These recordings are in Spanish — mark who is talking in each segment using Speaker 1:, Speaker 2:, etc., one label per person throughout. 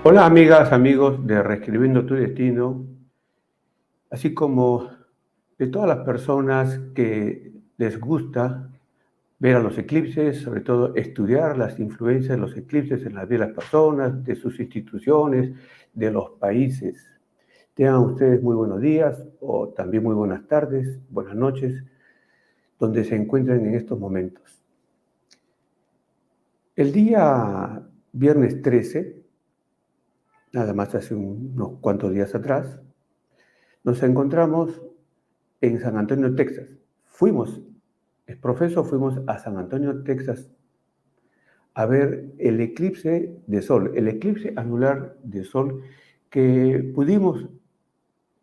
Speaker 1: Hola amigas, amigos de Reescribiendo tu Destino, así como de todas las personas que les gusta ver a los eclipses, sobre todo estudiar las influencias de los eclipses en la vida de las personas, de sus instituciones, de los países. Tengan ustedes muy buenos días o también muy buenas tardes, buenas noches, donde se encuentren en estos momentos. El día viernes 13, nada más hace unos cuantos días atrás, nos encontramos en San Antonio, Texas. Fuimos a San Antonio, Texas, a ver el eclipse de sol, el eclipse anular de sol que pudimos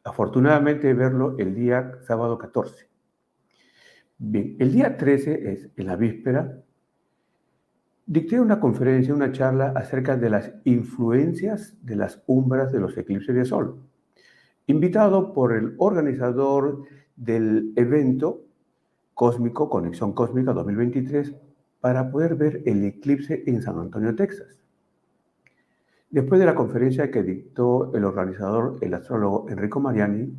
Speaker 1: afortunadamente verlo el día sábado 14. Bien, el día 13 es en la víspera. Dicté una conferencia, una charla acerca de las influencias de las umbras de los eclipses de sol, invitado por el organizador del evento cósmico, Conexión Cósmica 2023, para poder ver el eclipse en San Antonio, Texas. Después de la conferencia que dictó el organizador, el astrólogo Enrico Mariani,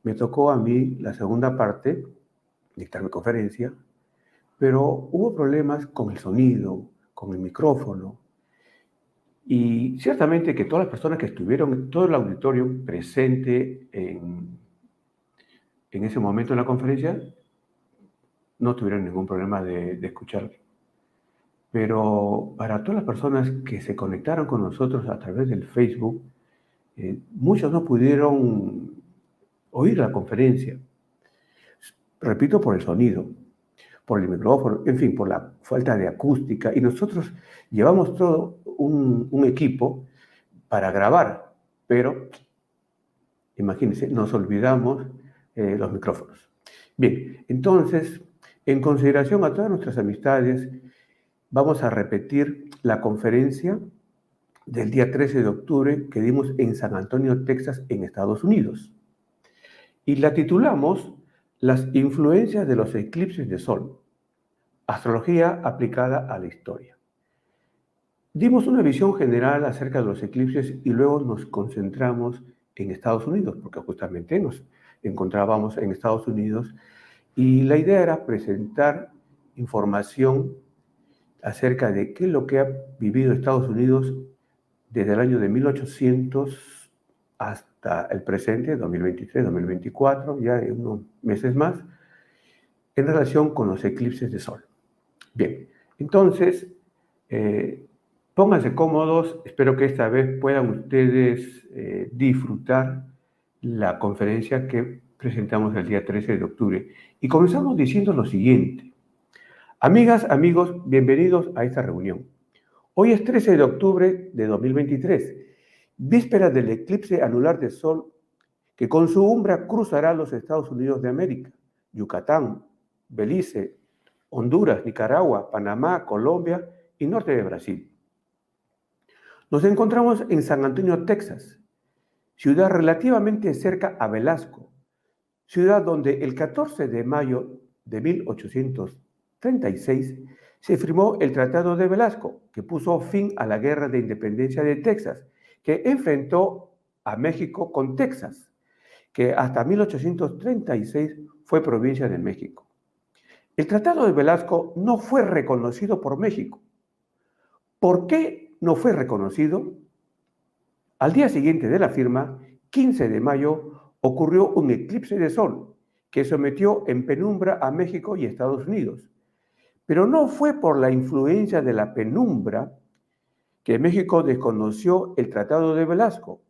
Speaker 1: me tocó a mí la segunda parte, dictar mi conferencia, pero hubo problemas con el sonido, con el micrófono, y ciertamente que todas las personas que estuvieron, todo el auditorio presente en ese momento en la conferencia, no tuvieron ningún problema de escuchar. Pero para todas las personas que se conectaron con nosotros a través del Facebook, muchos no pudieron oír la conferencia. Repito, por el sonido, por el micrófono, en fin, por la falta de acústica. Y nosotros llevamos todo un equipo para grabar, pero imagínense, nos olvidamos los micrófonos. Bien, entonces, en consideración a todas nuestras amistades, vamos a repetir la conferencia del día 13 de octubre que dimos en San Antonio, Texas, en Estados Unidos. Y la titulamos Las influencias de los eclipses de sol, astrología aplicada a la historia. Dimos una visión general acerca de los eclipses y luego nos concentramos en Estados Unidos, porque justamente nos encontrábamos en Estados Unidos y la idea era presentar información acerca de qué es lo que ha vivido Estados Unidos desde el año de 1800 hasta el presente, 2023, 2024, ya en unos meses más, en relación con los eclipses de sol. Bien, entonces, pónganse cómodos, espero que esta vez puedan ustedes disfrutar la conferencia que presentamos el día 13 de octubre. Y comenzamos diciendo lo siguiente. Amigas, amigos, bienvenidos a esta reunión. Hoy es 13 de octubre de 2023, víspera del eclipse anular de sol que con su umbra cruzará los Estados Unidos de América, Yucatán, Belice, Honduras, Nicaragua, Panamá, Colombia y norte de Brasil. Nos encontramos en San Antonio, Texas, ciudad relativamente cerca a Velasco, ciudad donde el 14 de mayo de 1836 se firmó el Tratado de Velasco, que puso fin a la Guerra de Independencia de Texas, que enfrentó a México con Texas, que hasta 1836 fue provincia de México. El Tratado de Velasco no fue reconocido por México. ¿Por qué no fue reconocido? Al día siguiente de la firma, 15 de mayo, ocurrió un eclipse de sol que sometió en penumbra a México y Estados Unidos. Pero no fue por la influencia de la penumbra que México desconoció el Tratado de Velasco.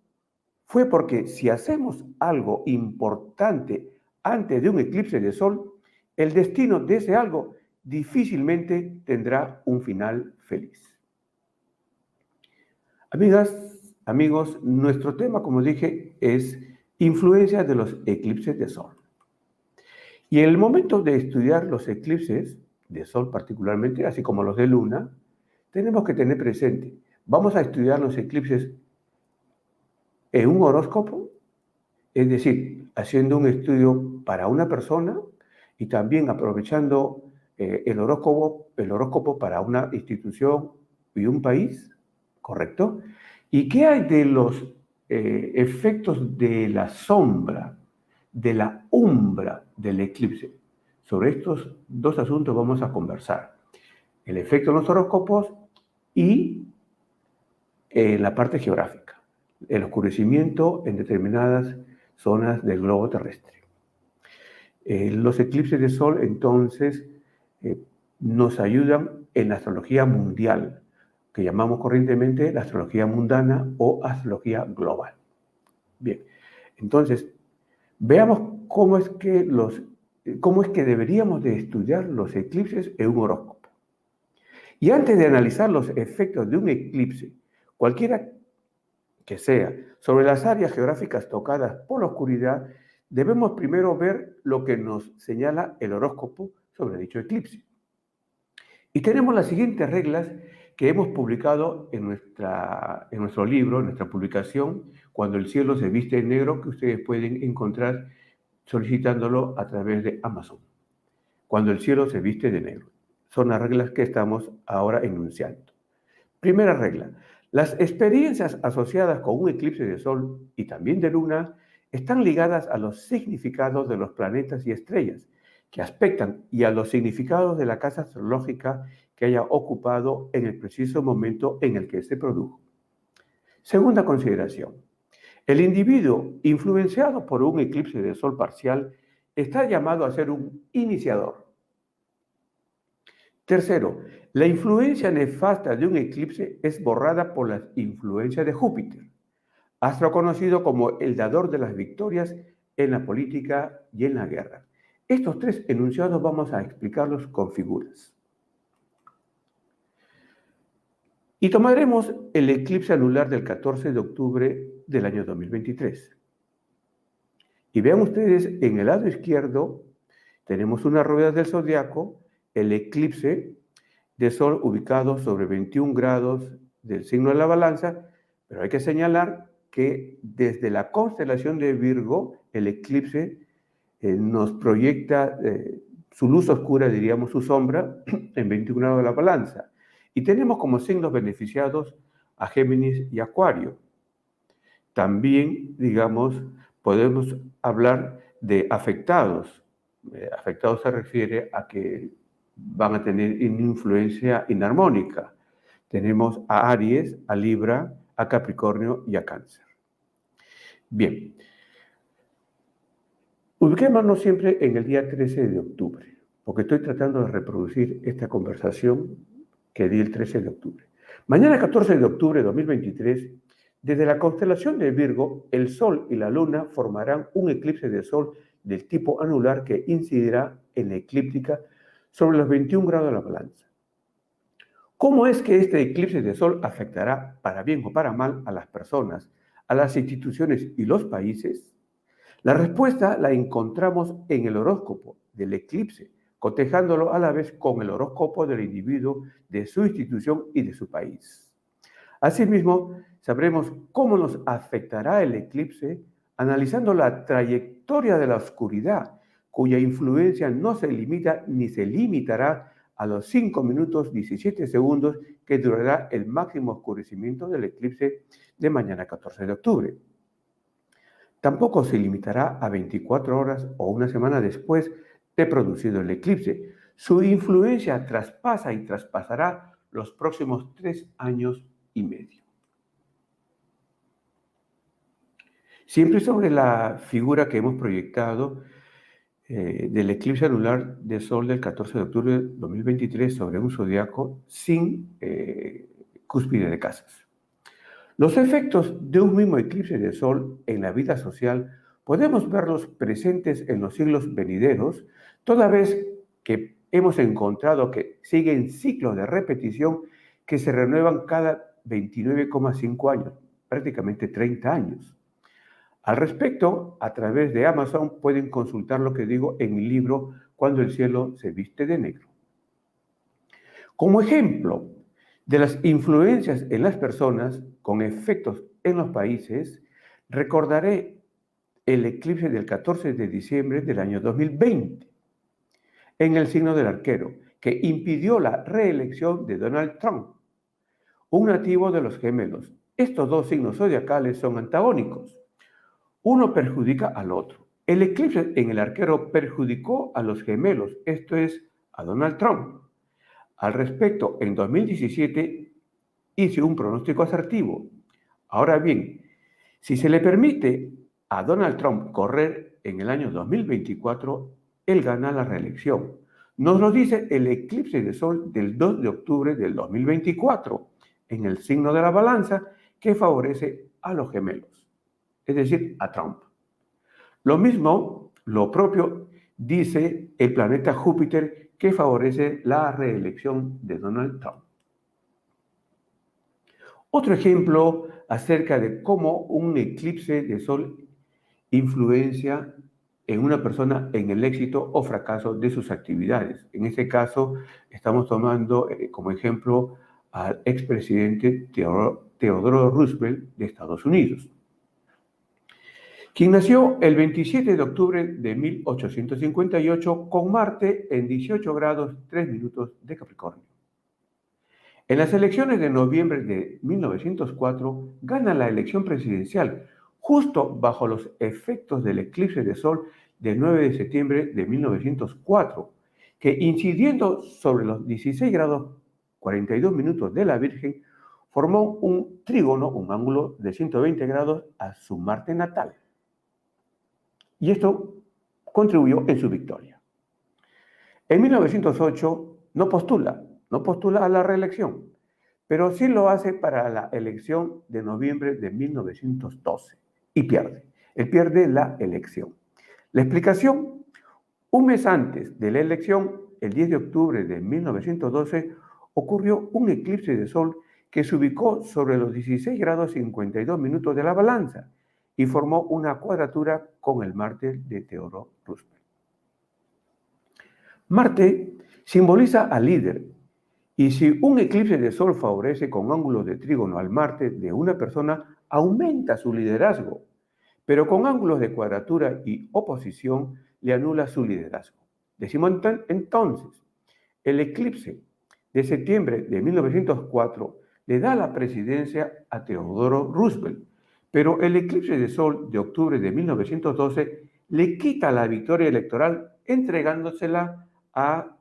Speaker 1: Fue porque si hacemos algo importante antes de un eclipse de sol, el destino de ese algo difícilmente tendrá un final feliz. Amigas, amigos, nuestro tema, como dije, es influencia de los eclipses de sol. Y en el momento de estudiar los eclipses de sol particularmente, así como los de luna, tenemos que tener presente, vamos a estudiar los eclipses en un horóscopo, es decir, haciendo un estudio para una persona y también aprovechando el horóscopo para una institución y un país, ¿correcto? ¿Y qué hay de los efectos de la sombra, de la umbra del eclipse? Sobre estos dos asuntos vamos a conversar. El efecto en los horóscopos y la parte geográfica, el oscurecimiento en determinadas zonas del globo terrestre. Los eclipses de sol, entonces, eh, nos ayudan en la astrología mundial, que llamamos corrientemente la astrología mundana o astrología global. Bien, entonces, veamos cómo es que deberíamos de estudiar los eclipses en un horóscopo. Y antes de analizar los efectos de un eclipse, cualquiera que sea, sobre las áreas geográficas tocadas por la oscuridad, debemos primero ver lo que nos señala el horóscopo sobre dicho eclipse. Y tenemos las siguientes reglas que hemos publicado en nuestro libro, en nuestra publicación, Cuando el cielo se viste de negro, que ustedes pueden encontrar solicitándolo a través de Amazon. Cuando el cielo se viste de negro. Son las reglas que estamos ahora enunciando. Primera regla. Las experiencias asociadas con un eclipse de sol y también de luna están ligadas a los significados de los planetas y estrellas que aspectan y a los significados de la casa astrológica que haya ocupado en el preciso momento en el que se produjo. Segunda consideración. El individuo influenciado por un eclipse de sol parcial está llamado a ser un iniciador. Tercero, la influencia nefasta de un eclipse es borrada por la influencia de Júpiter, astro conocido como el dador de las victorias en la política y en la guerra. Estos tres enunciados vamos a explicarlos con figuras. Y tomaremos el eclipse anular del 14 de octubre del año 2023. Y vean ustedes, en el lado izquierdo tenemos una rueda del zodiaco, el eclipse de sol ubicado sobre 21 grados del signo de la balanza, pero hay que señalar que desde la constelación de Virgo, el eclipse nos proyecta su luz oscura, diríamos su sombra, en 21 grados de la balanza. Y tenemos como signos beneficiados a Géminis y Acuario. También, digamos, podemos hablar de afectados. Afectados se refiere a que van a tener una influencia inarmónica. Tenemos a Aries, a Libra, a Capricornio y a Cáncer. Bien, ubiquémonos siempre en el día 13 de octubre, porque estoy tratando de reproducir esta conversación que di el 13 de octubre. Mañana 14 de octubre de 2023, desde la constelación de Virgo, el Sol y la Luna formarán un eclipse de Sol del tipo anular que incidirá en la eclíptica sobre los 21 grados de la balanza. ¿Cómo es que este eclipse de Sol afectará para bien o para mal a las personas, a las instituciones y los países? La respuesta la encontramos en el horóscopo del eclipse, cotejándolo a la vez con el horóscopo del individuo, de su institución y de su país. Asimismo, sabremos cómo nos afectará el eclipse analizando la trayectoria de la oscuridad, cuya influencia no se limita ni se limitará a los 5 minutos 17 segundos que durará el máximo oscurecimiento del eclipse de mañana 14 de octubre. Tampoco se limitará a 24 horas o una semana después de producido el eclipse. Su influencia traspasa y traspasará los próximos 3 años y medio. Siempre sobre la figura que hemos proyectado del eclipse anular de Sol del 14 de octubre de 2023 sobre un zodiaco sin cúspide de casas. Los efectos de un mismo eclipse de Sol en la vida social podemos verlos presentes en los siglos venideros, toda vez que hemos encontrado que siguen ciclos de repetición que se renuevan cada 29,5 años, prácticamente 30 años. Al respecto, a través de Amazon pueden consultar lo que digo en mi libro Cuando el cielo se viste de negro. Como ejemplo de las influencias en las personas con efectos en los países, recordaré el eclipse del 14 de diciembre del año 2020 en el signo del arquero, que impidió la reelección de Donald Trump, un nativo de los gemelos. estos dos signos zodiacales son antagónicos. Uno perjudica al otro. El eclipse en el arquero perjudicó a los gemelos, esto es, a Donald Trump. Al respecto, en 2017 hice un pronóstico asertivo. Ahora bien, si se le permite a Donald Trump correr en el año 2024, él gana la reelección. Nos lo dice el eclipse de sol del 2 de octubre del 2024, en el signo de la balanza, que favorece a los gemelos, es decir, a Trump. Lo propio, dice el planeta Júpiter, que favorece la reelección de Donald Trump. Otro ejemplo acerca de cómo un eclipse de sol influencia en una persona en el éxito o fracaso de sus actividades. En este caso, estamos tomando como ejemplo al expresidente Theodore Roosevelt de Estados Unidos, quien nació el 27 de octubre de 1858 con Marte en 18 grados 3 minutos de Capricornio. En las elecciones de noviembre de 1904, gana la elección presidencial, justo bajo los efectos del eclipse de sol del 9 de septiembre de 1904, que incidiendo sobre los 16 grados 42 minutos de la Virgen, formó un trígono, un ángulo de 120 grados a su Marte natal. Y esto contribuyó en su victoria. En 1908 no postula a la reelección, pero sí lo hace para la elección de noviembre de 1912 y pierde. Él pierde la elección. La explicación: un mes antes de la elección, el 10 de octubre de 1912, ocurrió un eclipse de sol que se ubicó sobre los 16 grados 52 minutos de la balanza y formó una cuadratura con el Marte de Theodore Roosevelt. Marte simboliza al líder, y si un eclipse de sol favorece con ángulos de trígono al Marte de una persona, aumenta su liderazgo, pero con ángulos de cuadratura y oposición le anula su liderazgo. Decimos entonces, el eclipse de septiembre de 1904 le da la presidencia a Theodore Roosevelt, pero el eclipse de sol de octubre de 1912 le quita la victoria electoral, entregándosela a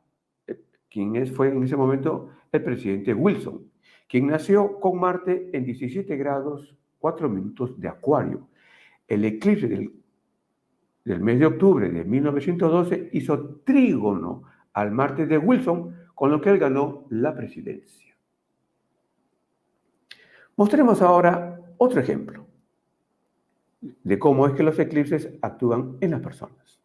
Speaker 1: quien fue en ese momento el presidente Wilson, quien nació con Marte en 17 grados 4 minutos de Acuario. El eclipse del mes de octubre de 1912 hizo trígono al Marte de Wilson, con lo que él ganó la presidencia. Mostremos ahora otro ejemplo de cómo es que los eclipses actúan en las personas.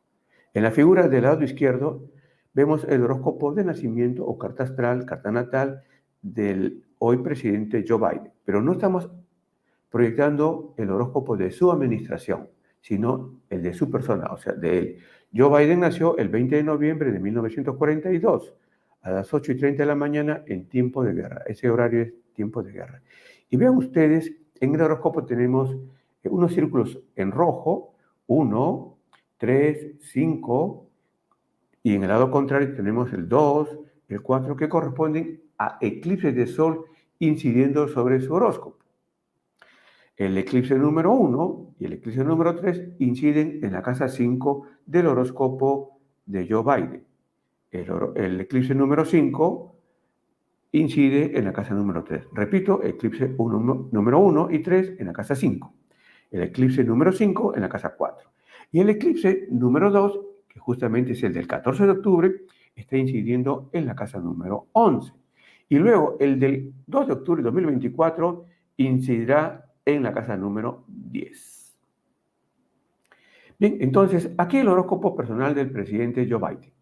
Speaker 1: En la figura del lado izquierdo vemos el horóscopo de nacimiento o carta astral, carta natal del hoy presidente Joe Biden, pero no estamos proyectando el horóscopo de su administración, sino el de su persona, o sea, de él. Joe Biden nació el 20 de noviembre de 1942 a las 8:30 de la mañana en tiempo de guerra. Ese horario es tiempo de guerra. Y vean ustedes, en el horóscopo tenemos unos círculos en rojo, 1, 3, 5, y en el lado contrario tenemos el 2, el 4, que corresponden a eclipses de sol incidiendo sobre su horóscopo. El eclipse número 1 y el eclipse número 3 inciden en la casa 5 del horóscopo de Joe Biden. El eclipse número 5 incide en la casa número 3. Repito, eclipse número 1 y 3 en la casa 5. El eclipse número 5 en la casa 4. Y el eclipse número 2, que justamente es el del 14 de octubre, está incidiendo en la casa número 11. Y luego el del 2 de octubre de 2024 incidirá en la casa número 10. Bien, entonces, aquí el horóscopo personal del presidente Joe Biden,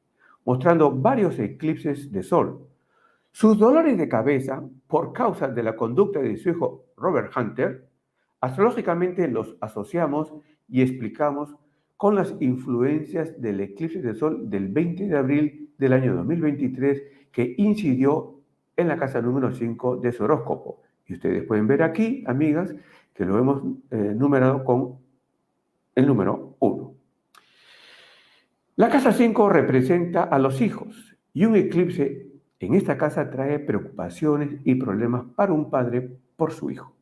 Speaker 1: mostrando varios eclipses de sol. Sus dolores de cabeza, por causa de la conducta de su hijo Robert Hunter, astrológicamente los asociamos y explicamos con las influencias del eclipse de sol del 20 de abril del año 2023 que incidió en la casa número 5 de su horóscopo. Y ustedes pueden ver aquí, amigas, que lo hemos numerado con el número 1. La casa 5 representa a los hijos y un eclipse en esta casa trae preocupaciones y problemas para un padre por su hijo.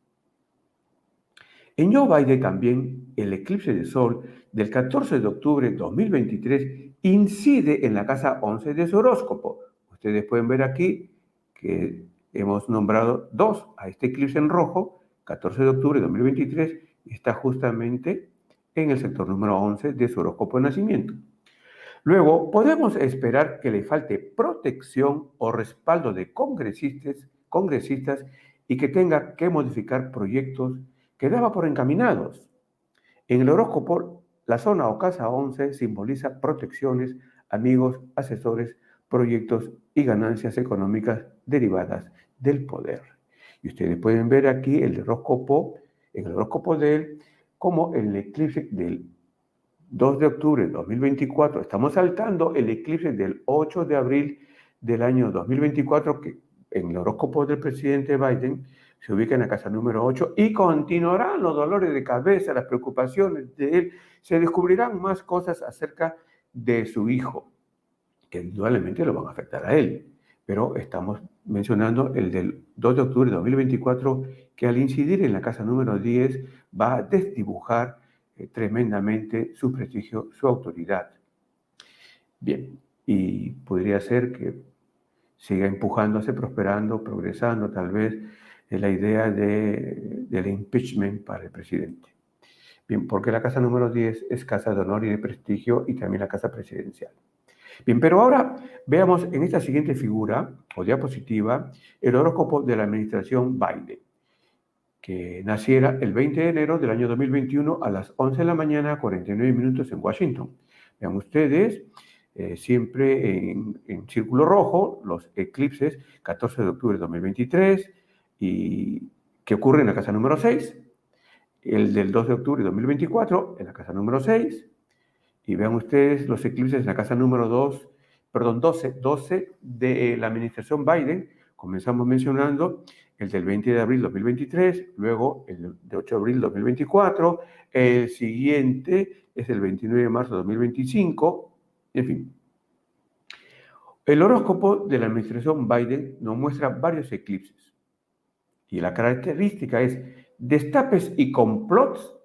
Speaker 1: En Joe Biden también el eclipse de sol del 14 de octubre de 2023 incide en la casa 11 de su horóscopo. Ustedes pueden ver aquí que hemos nombrado dos a este eclipse en rojo, 14 de octubre de 2023, y está justamente en el sector número 11 de su horóscopo de nacimiento. Luego, podemos esperar que le falte protección o respaldo de congresistas y que tenga que modificar proyectos que daba por encaminados. En el horóscopo, la zona o casa 11 simboliza protecciones, amigos, asesores, proyectos y ganancias económicas derivadas del poder. Y ustedes pueden ver aquí el horóscopo, en el horóscopo de él, como el eclipse del 2 de octubre de 2024, estamos saltando el eclipse del 8 de abril del año 2024, que en el horóscopo del presidente Biden se ubica en la casa número 8 y continuarán los dolores de cabeza, las preocupaciones de él. Se descubrirán más cosas acerca de su hijo, que indudablemente lo van a afectar a él. Pero estamos mencionando el del 2 de octubre de 2024, que al incidir en la casa número 10 va a desdibujar tremendamente su prestigio, su autoridad. Bien, y podría ser que siga empujándose, prosperando, progresando tal vez en la idea del impeachment para el presidente. Bien, porque la casa número 10 es casa de honor y de prestigio y también la casa presidencial. Bien, pero ahora veamos en esta siguiente figura o diapositiva el horóscopo de la administración Biden, que naciera el 20 de enero del año 2021 a las 11 de la mañana, 49 minutos en Washington. Vean ustedes, siempre en círculo rojo, los eclipses 14 de octubre de 2023, y que ocurre en la casa número 6, el del 2 de octubre de 2024 en la casa número 6, y vean ustedes los eclipses en la casa número 12 de la administración Biden. Comenzamos mencionando el del 20 de abril de 2023, luego el de 8 de abril de 2024, el siguiente es el 29 de marzo de 2025, en fin. El horóscopo de la administración Biden nos muestra varios eclipses y la característica es destapes y complots.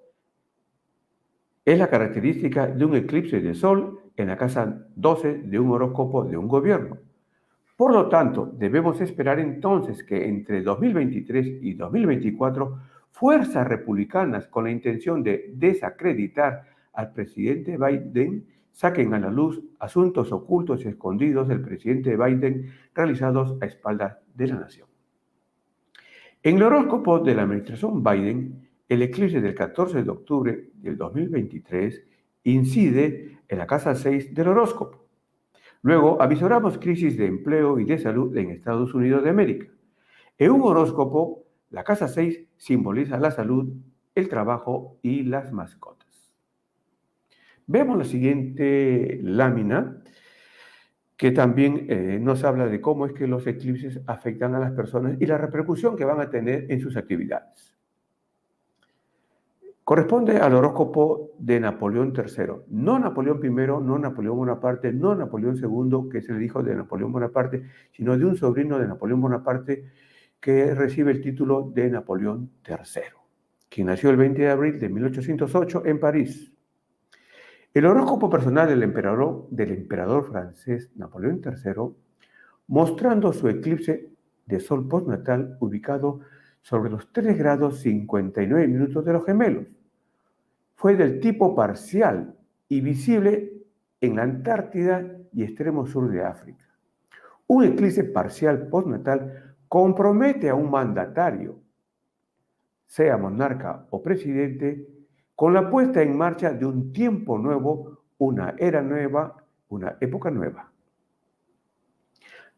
Speaker 1: Es la característica de un eclipse de sol en la casa 12 de un horóscopo de un gobierno. Por lo tanto, debemos esperar entonces que entre 2023 y 2024, fuerzas republicanas con la intención de desacreditar al presidente Biden saquen a la luz asuntos ocultos y escondidos del presidente Biden realizados a espaldas de la nación. En el horóscopo de la administración Biden, el eclipse del 14 de octubre del 2023 incide en la casa 6 del horóscopo. Luego avisoramos crisis de empleo y de salud en Estados Unidos de América. En un horóscopo, la casa 6 simboliza la salud, el trabajo y las mascotas. Vemos la siguiente lámina que también nos habla de cómo es que los eclipses afectan a las personas y la repercusión que van a tener en sus actividades. Corresponde al horóscopo de Napoleón III, no Napoleón I, no Napoleón Bonaparte, no Napoleón II, que es el hijo de Napoleón Bonaparte, sino de un sobrino de Napoleón Bonaparte que recibe el título de Napoleón III, quien nació el 20 de abril de 1808 en París. El horóscopo personal del emperador francés Napoleón III, mostrando su eclipse de sol postnatal ubicado sobre los 3 grados 59 minutos de los gemelos. Fue del tipo parcial y visible en la Antártida y extremo sur de África. Un eclipse parcial postnatal compromete a un mandatario, sea monarca o presidente, con la puesta en marcha de un tiempo nuevo, una era nueva, una época nueva.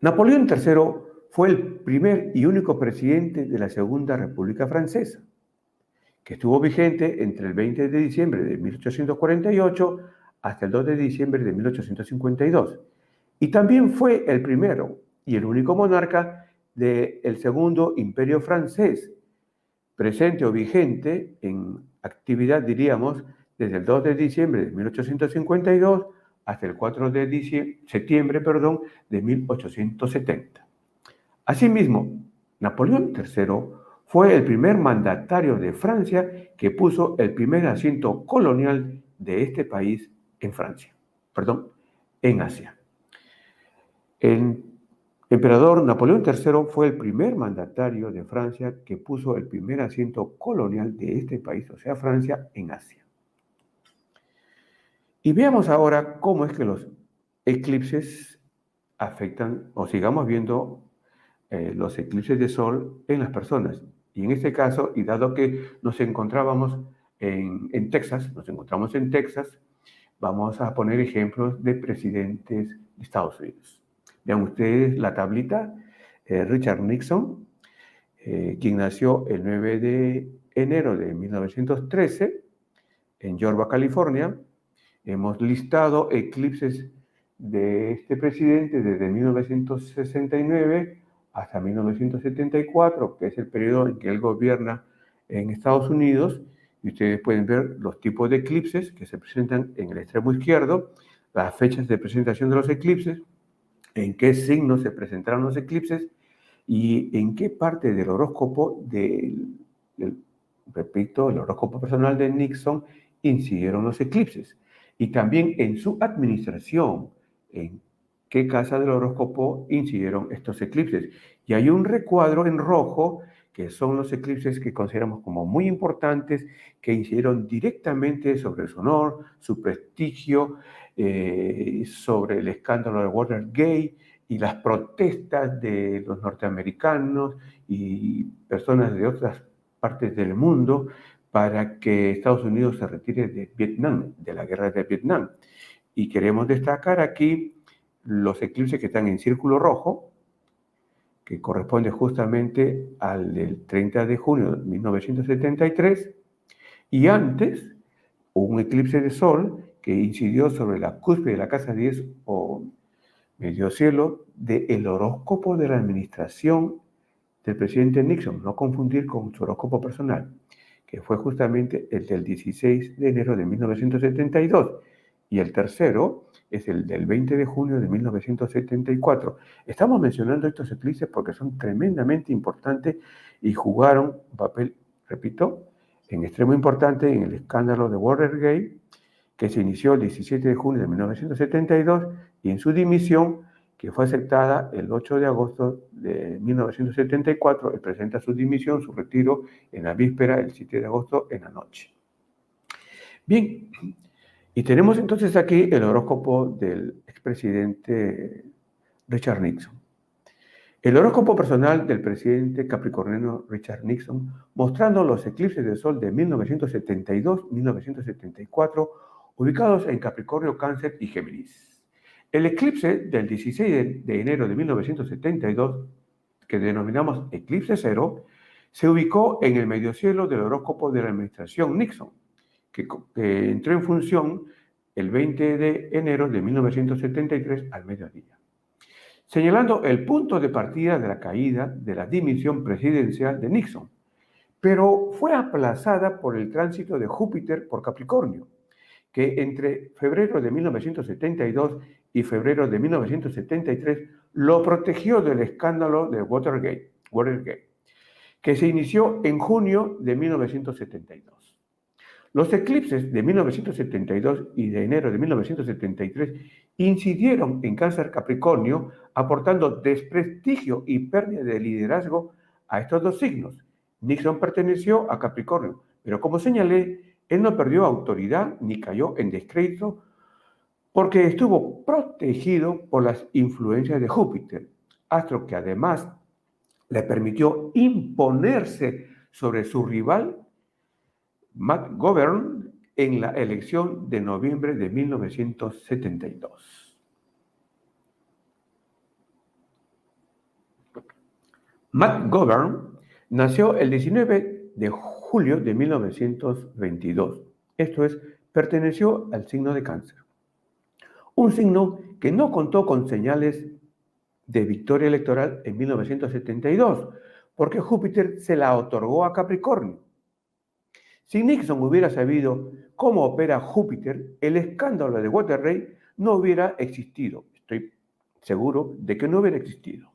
Speaker 1: Napoleón III fue el primer y único presidente de la Segunda República Francesa, que estuvo vigente entre el 20 de diciembre de 1848 hasta el 2 de diciembre de 1852. Y también fue el primero y el único monarca del Segundo Imperio Francés, presente o vigente en actividad, diríamos, desde el 2 de diciembre de 1852 hasta el 4 de septiembre de 1870. Asimismo, Napoleón III Fue el primer mandatario de Francia que puso el primer asiento colonial de este país en Francia, en Asia. El emperador Napoleón III fue el primer mandatario de Francia que puso el primer asiento colonial de este país, o sea, Francia, en Asia. Y veamos ahora cómo es que los eclipses afectan, o sigamos viendo los eclipses de sol en las personas. Y en este caso, y dado que nos encontramos en Texas, vamos a poner ejemplos de presidentes de Estados Unidos. Vean ustedes la tablita, Richard Nixon, quien nació el 9 de enero de 1913 en Yorba, California. Hemos listado eclipses de este presidente desde 1969 hasta 1974, que es el periodo en que él gobierna en Estados Unidos. Y ustedes pueden ver los tipos de eclipses que se presentan en el extremo izquierdo, las fechas de presentación de los eclipses, en qué signos se presentaron los eclipses y en qué parte del horóscopo repito, el horóscopo personal de Nixon incidieron los eclipses. Y también en su administración, en qué casa del horóscopo incidieron estos eclipses. Y hay un recuadro en rojo que son los eclipses que consideramos como muy importantes, que incidieron directamente sobre su honor, su prestigio, sobre el escándalo de Watergate y las protestas de los norteamericanos y personas de otras partes del mundo para que Estados Unidos se retire de Vietnam, de la guerra de Vietnam. Y queremos destacar aquí los eclipses que están en círculo rojo, que corresponde justamente al del 30 de junio de 1973, y antes un eclipse de sol que incidió sobre la cúspide de la casa 10 o medio cielo del horóscopo de la administración del presidente Nixon, no confundir con su horóscopo personal, que fue justamente el del 16 de enero de 1972, y el tercero es el del 20 de junio de 1974. Estamos mencionando estos eclipses porque son tremendamente importantes y jugaron un papel, repito, en extremo importante en el escándalo de Watergate, que se inició el 17 de junio de 1972, y en su dimisión, que fue aceptada el 8 de agosto de 1974, él presenta su dimisión, su retiro, en la víspera, el 7 de agosto, en la noche. Bien, y tenemos entonces aquí el horóscopo del expresidente Richard Nixon. El horóscopo personal del presidente capricorniano Richard Nixon, mostrando los eclipses de sol de 1972-1974, ubicados en Capricornio, Cáncer y Géminis. El eclipse del 16 de enero de 1972, que denominamos eclipse cero, se ubicó en el mediocielo del horóscopo de la administración Nixon, que entró en función el 20 de enero de 1973 al mediodía, señalando el punto de partida de la caída de la dimisión presidencial de Nixon, pero fue aplazada por el tránsito de Júpiter por Capricornio, que entre febrero de 1972 y febrero de 1973 lo protegió del escándalo de Watergate, que se inició en junio de 1972. Los eclipses de 1972 y de enero de 1973 incidieron en Cáncer Capricornio, aportando desprestigio y pérdida de liderazgo a estos dos signos. Nixon perteneció a Capricornio, pero como señalé, él no perdió autoridad ni cayó en descrédito porque estuvo protegido por las influencias de Júpiter, astro que además le permitió imponerse sobre su rival McGovern en la elección de noviembre de 1972. McGovern nació el 19 de julio de 1922. Esto es, perteneció al signo de Cáncer. Un signo que no contó con señales de victoria electoral en 1972, porque Júpiter se la otorgó a Capricornio. Si Nixon hubiera sabido cómo opera Júpiter, el escándalo de Watergate no hubiera existido. Estoy seguro de que no hubiera existido.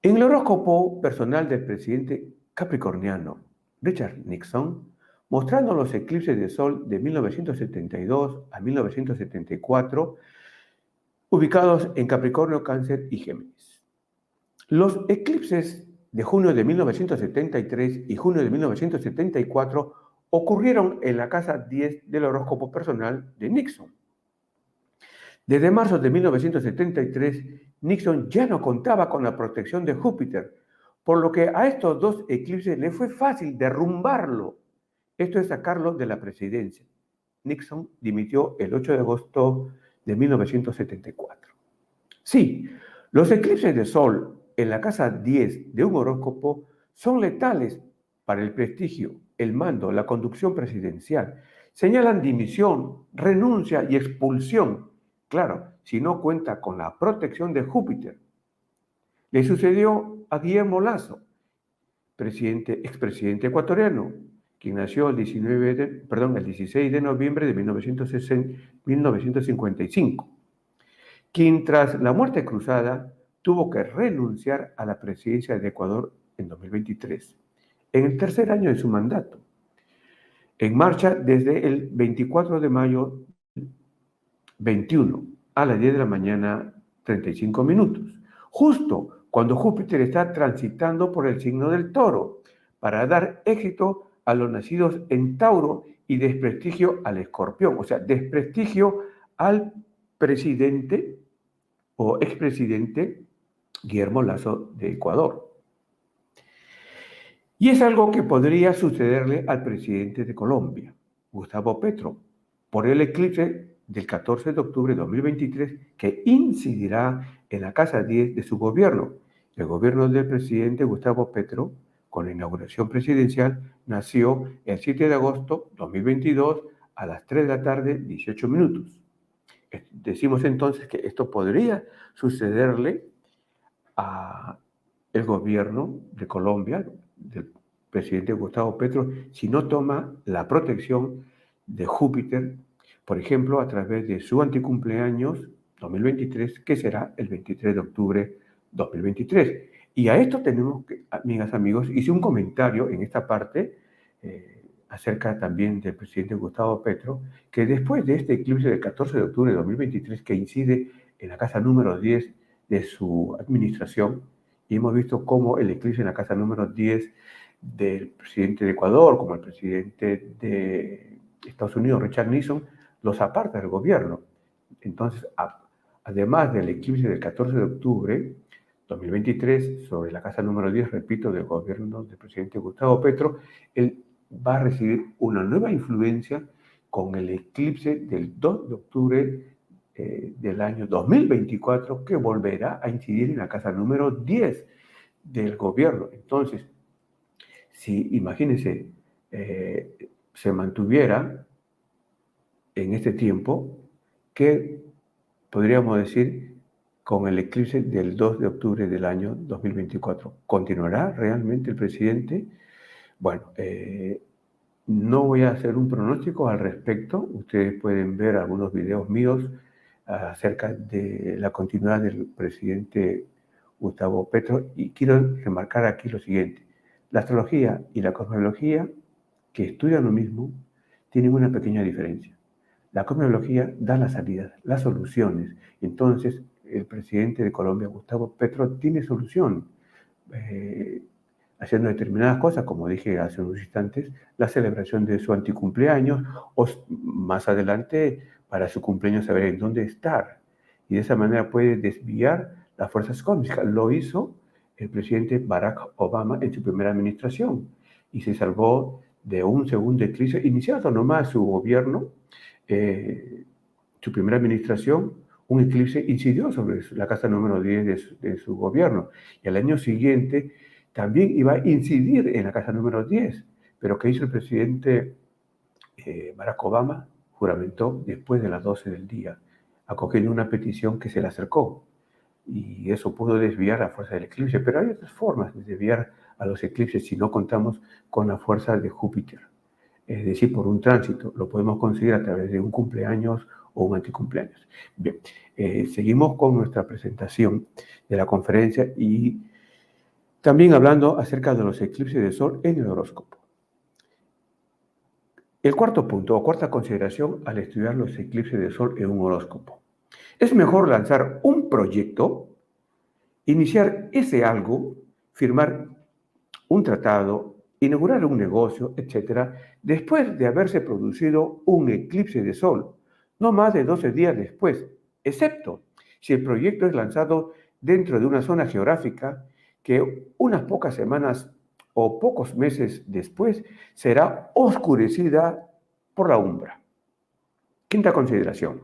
Speaker 1: En el horóscopo personal del presidente capricorniano Richard Nixon, mostrando los eclipses de sol de 1972 a 1974, ubicados en Capricornio, Cáncer y Géminis. Los eclipses de junio de 1973 y junio de 1974 ocurrieron en la casa 10 del horóscopo personal de Nixon. Desde marzo de 1973, Nixon ya no contaba con la protección de Júpiter, por lo que a estos dos eclipses le fue fácil derrumbarlo, esto es sacarlo de la presidencia. Nixon dimitió el 8 de agosto de 1974. Sí, los eclipses de sol en la casa 10 de un horóscopo son letales para el prestigio, el mando, la conducción presidencial. Señalan dimisión, renuncia y expulsión. Claro, si no cuenta con la protección de Júpiter. Le sucedió a Guillermo Lasso, expresidente ecuatoriano, quien nació el 16 de noviembre de 1955, quien tras la muerte cruzada tuvo que renunciar a la presidencia de Ecuador en 2023, en el tercer año de su mandato, en marcha desde el 24 de mayo 21 a las 10 de la mañana 35 minutos, justo cuando Júpiter está transitando por el signo del Toro, para dar éxito a los nacidos en Tauro y desprestigio al Escorpión, o sea, desprestigio al presidente o expresidente Guillermo Lasso de Ecuador. Y es algo que podría sucederle al presidente de Colombia, Gustavo Petro, por el eclipse del 14 de octubre de 2023 que incidirá en la casa 10 de su gobierno. El gobierno del presidente Gustavo Petro, con la inauguración presidencial, nació el 7 de agosto de 2022 a las 3 de la tarde, 18 minutos. Decimos entonces que esto podría sucederle a el gobierno de Colombia, del presidente Gustavo Petro, si no toma la protección de Júpiter, por ejemplo, a través de su anticumpleaños 2023, que será el 23 de octubre 2023. Y a esto tenemos que, amigas, amigos, hice un comentario en esta parte acerca también del presidente Gustavo Petro, que después de este eclipse del 14 de octubre de 2023, que incide en la casa número 10 de su administración, y hemos visto cómo el eclipse en la casa número 10 del presidente de Ecuador, como el presidente de Estados Unidos, Richard Nixon, los aparta del gobierno. Entonces, además del eclipse del 14 de octubre 2023, sobre la casa número 10, repito, del gobierno del presidente Gustavo Petro, él va a recibir una nueva influencia con el eclipse del 2 de octubre del año 2024, que volverá a incidir en la casa número 10 del gobierno. Entonces, si, imagínense, se mantuviera en este tiempo, ¿qué podríamos decir con el eclipse del 2 de octubre del año 2024? ¿Continuará realmente el presidente? Bueno, no voy a hacer un pronóstico al respecto. Ustedes pueden ver algunos videos míos acerca de la continuidad del presidente Gustavo Petro, y quiero remarcar aquí lo siguiente: la astrología y la cosmología, que estudian lo mismo, tienen una pequeña diferencia. La cosmología da las salidas, las soluciones. Entonces, el presidente de Colombia, Gustavo Petro, tiene solución, haciendo determinadas cosas, como dije hace unos instantes, la celebración de su anticumpleaños, o más adelante, para su cumpleaños, saber en dónde estar. Y de esa manera puede desviar las fuerzas cósmicas. Lo hizo el presidente Barack Obama en su primera administración y se salvó de un segundo eclipse. Iniciado nomás su gobierno, su primera administración, un eclipse incidió sobre la casa número 10 de su gobierno. Y al año siguiente también iba a incidir en la casa número 10. Pero ¿qué hizo el presidente Barack Obama? Juramentó después de las 12 del día, acogiendo una petición que se le acercó. Y eso pudo desviar la fuerza del eclipse. Pero hay otras formas de desviar a los eclipses si no contamos con la fuerza de Júpiter. Es decir, por un tránsito. Lo podemos conseguir a través de un cumpleaños o un anticumpleaños. Bien, seguimos con nuestra presentación de la conferencia y También hablando acerca de los eclipses de sol en el horóscopo. El cuarto punto o cuarta consideración al estudiar los eclipses de sol en un horóscopo. Es mejor lanzar un proyecto, iniciar ese algo, firmar un tratado, inaugurar un negocio, etcétera, después de haberse producido un eclipse de sol, no más de 12 días después, excepto si el proyecto es lanzado dentro de una zona geográfica que unas pocas semanas o pocos meses después será oscurecida por la umbra. Quinta consideración.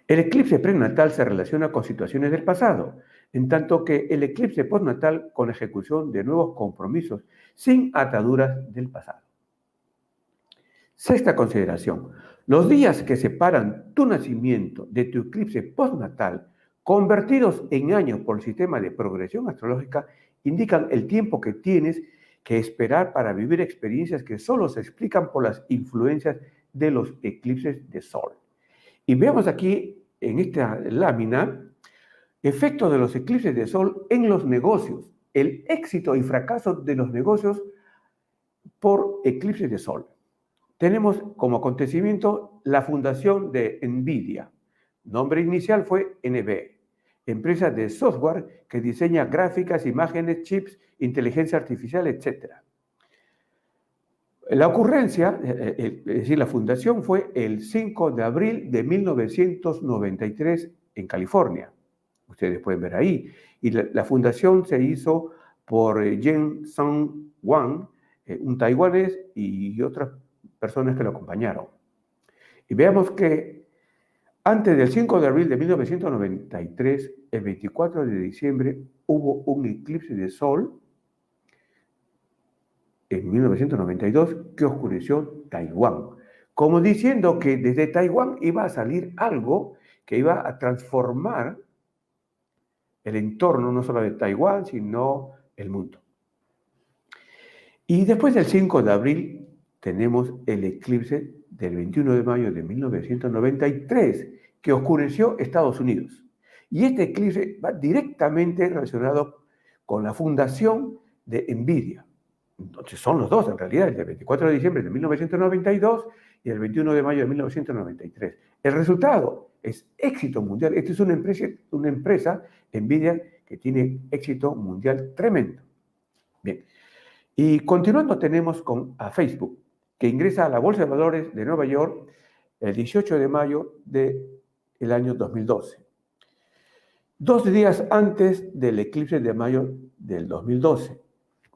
Speaker 1: El eclipse prenatal se relaciona con situaciones del pasado, en tanto que el eclipse postnatal con la ejecución de nuevos compromisos sin ataduras del pasado. Sexta consideración. Los días que separan tu nacimiento de tu eclipse postnatal, convertidos en años por el sistema de progresión astrológica, indican el tiempo que tienes que esperar para vivir experiencias que solo se explican por las influencias de los eclipses de sol. Y veamos aquí en esta lámina efectos de los eclipses de sol en los negocios, el éxito y fracaso de los negocios por eclipses de sol. Tenemos como acontecimiento la fundación de NVIDIA. Nombre inicial fue NB, empresa de software que diseña gráficas, imágenes, chips, inteligencia artificial, etc. La ocurrencia, es decir, la fundación fue el 5 de abril de 1993 en California. Ustedes pueden ver ahí. Y la fundación se hizo por Jen-Sung Wang, un taiwanés y otras personas que lo acompañaron. Y veamos que antes del 5 de abril de 1993, el 24 de diciembre, hubo un eclipse de sol en 1992 que oscureció Taiwán, como diciendo que desde Taiwán iba a salir algo que iba a transformar el entorno no solo de Taiwán, sino el mundo. Y después del 5 de abril tenemos el eclipse del 21 de mayo de 1993, que oscureció Estados Unidos. Y este eclipse va directamente relacionado con la fundación de NVIDIA. Entonces son los dos en realidad, el del 24 de diciembre de 1992 y el 21 de mayo de 1993. El resultado es éxito mundial. Esta es una empresa, NVIDIA, que tiene éxito mundial tremendo. Bien, y continuando tenemos a Facebook, que ingresa a la Bolsa de Valores de Nueva York el 18 de mayo del año 2012. 2 días antes del eclipse de mayo del 2012.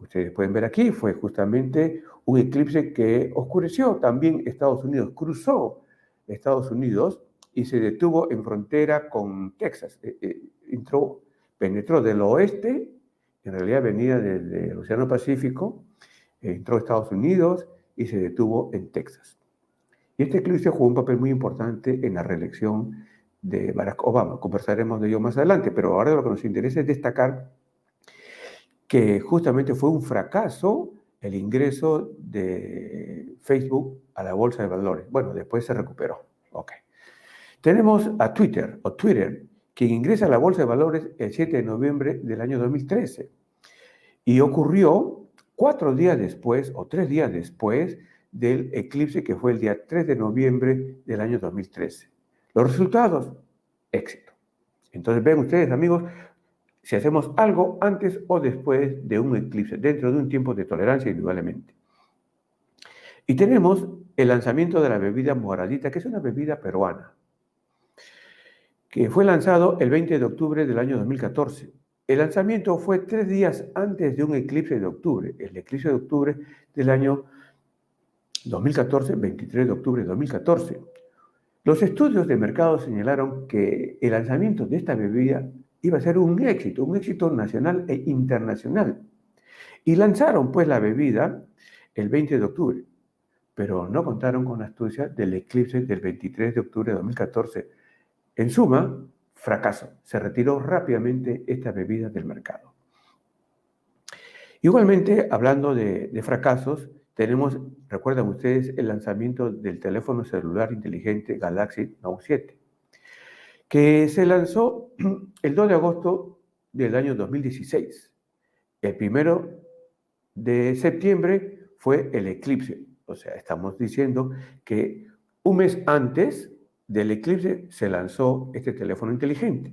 Speaker 1: Ustedes pueden ver aquí, fue justamente un eclipse que oscureció también Estados Unidos, cruzó Estados Unidos y se detuvo en frontera con Texas. Penetró del oeste, en realidad venía desde el Océano Pacífico, entró a Estados Unidos y se detuvo en Texas. Y este eclipse jugó un papel muy importante en la reelección de Barack Obama. Conversaremos de ello más adelante, pero ahora lo que nos interesa es destacar que justamente fue un fracaso el ingreso de Facebook a la Bolsa de Valores. Bueno, después se recuperó. Ok. Tenemos a Twitter, quien ingresa a la Bolsa de Valores el 7 de noviembre del año 2013. Y ocurrió 4 días después o 3 días después del eclipse que fue el día 3 de noviembre del año 2013. Los resultados, éxito. Entonces ven ustedes, amigos, si hacemos algo antes o después de un eclipse, dentro de un tiempo de tolerancia indudablemente. Y tenemos el lanzamiento de la bebida moradita, que es una bebida peruana, que fue lanzado el 20 de octubre del año 2014. El lanzamiento fue 3 días antes de un eclipse de octubre, el eclipse de octubre del año 2014, 23 de octubre de 2014. Los estudios de mercado señalaron que el lanzamiento de esta bebida iba a ser un éxito nacional e internacional. Y lanzaron pues la bebida el 20 de octubre, pero no contaron con la astucia del eclipse del 23 de octubre de 2014. En suma, fracaso. Se retiró rápidamente esta bebida del mercado. Igualmente, hablando de fracasos, tenemos, recuerdan ustedes, el lanzamiento del teléfono celular inteligente Galaxy Note 7, que se lanzó el 2 de agosto del año 2016. El 1 de septiembre fue el eclipse. O sea, estamos diciendo que un mes antes del eclipse se lanzó este teléfono inteligente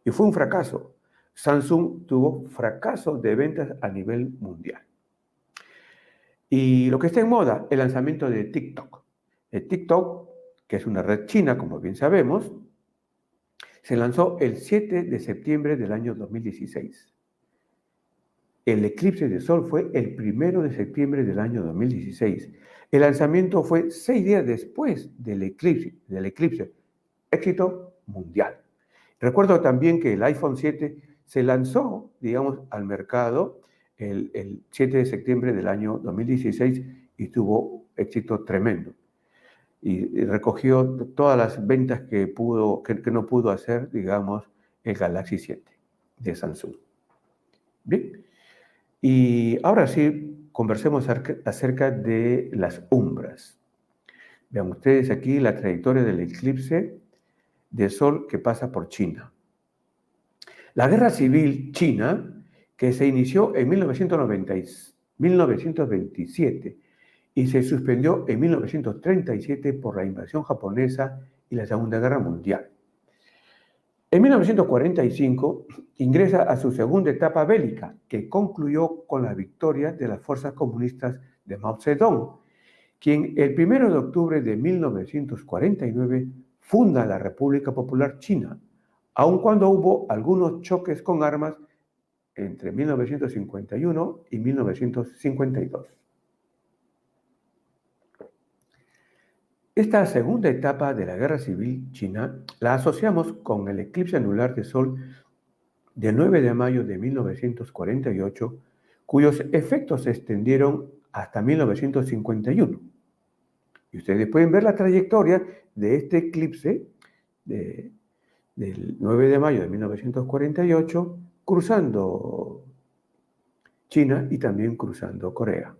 Speaker 1: y fue un fracaso. Samsung tuvo fracaso de ventas a nivel mundial. Y lo que está en moda, el lanzamiento de TikTok. El TikTok, que es una red china, como bien sabemos, se lanzó el 7 de septiembre del año 2016. El eclipse de sol fue el 1 de septiembre del año 2016. El lanzamiento fue 6 días después del eclipse. Éxito mundial. Recuerdo también que el iPhone 7 se lanzó, digamos, al mercado el 7 de septiembre del año 2016 y tuvo éxito tremendo. Y recogió todas las ventas que no pudo hacer, digamos, el Galaxy 7 de Samsung. Bien. Y ahora sí, conversemos acerca de las umbras. Vean ustedes aquí la trayectoria del eclipse de sol que pasa por China. La guerra civil china, que se inició en 1927 y se suspendió en 1937 por la invasión japonesa y la Segunda Guerra Mundial. En 1945 ingresa a su segunda etapa bélica, que concluyó con la victoria de las fuerzas comunistas de Mao Zedong, quien el 1 de octubre de 1949 funda la República Popular China, aun cuando hubo algunos choques con armas entre 1951 y 1952. Esta segunda etapa de la Guerra Civil China la asociamos con el eclipse anular de Sol del 9 de mayo de 1948, cuyos efectos se extendieron hasta 1951. Y ustedes pueden ver la trayectoria de este eclipse del 9 de mayo de 1948, cruzando China y también cruzando Corea.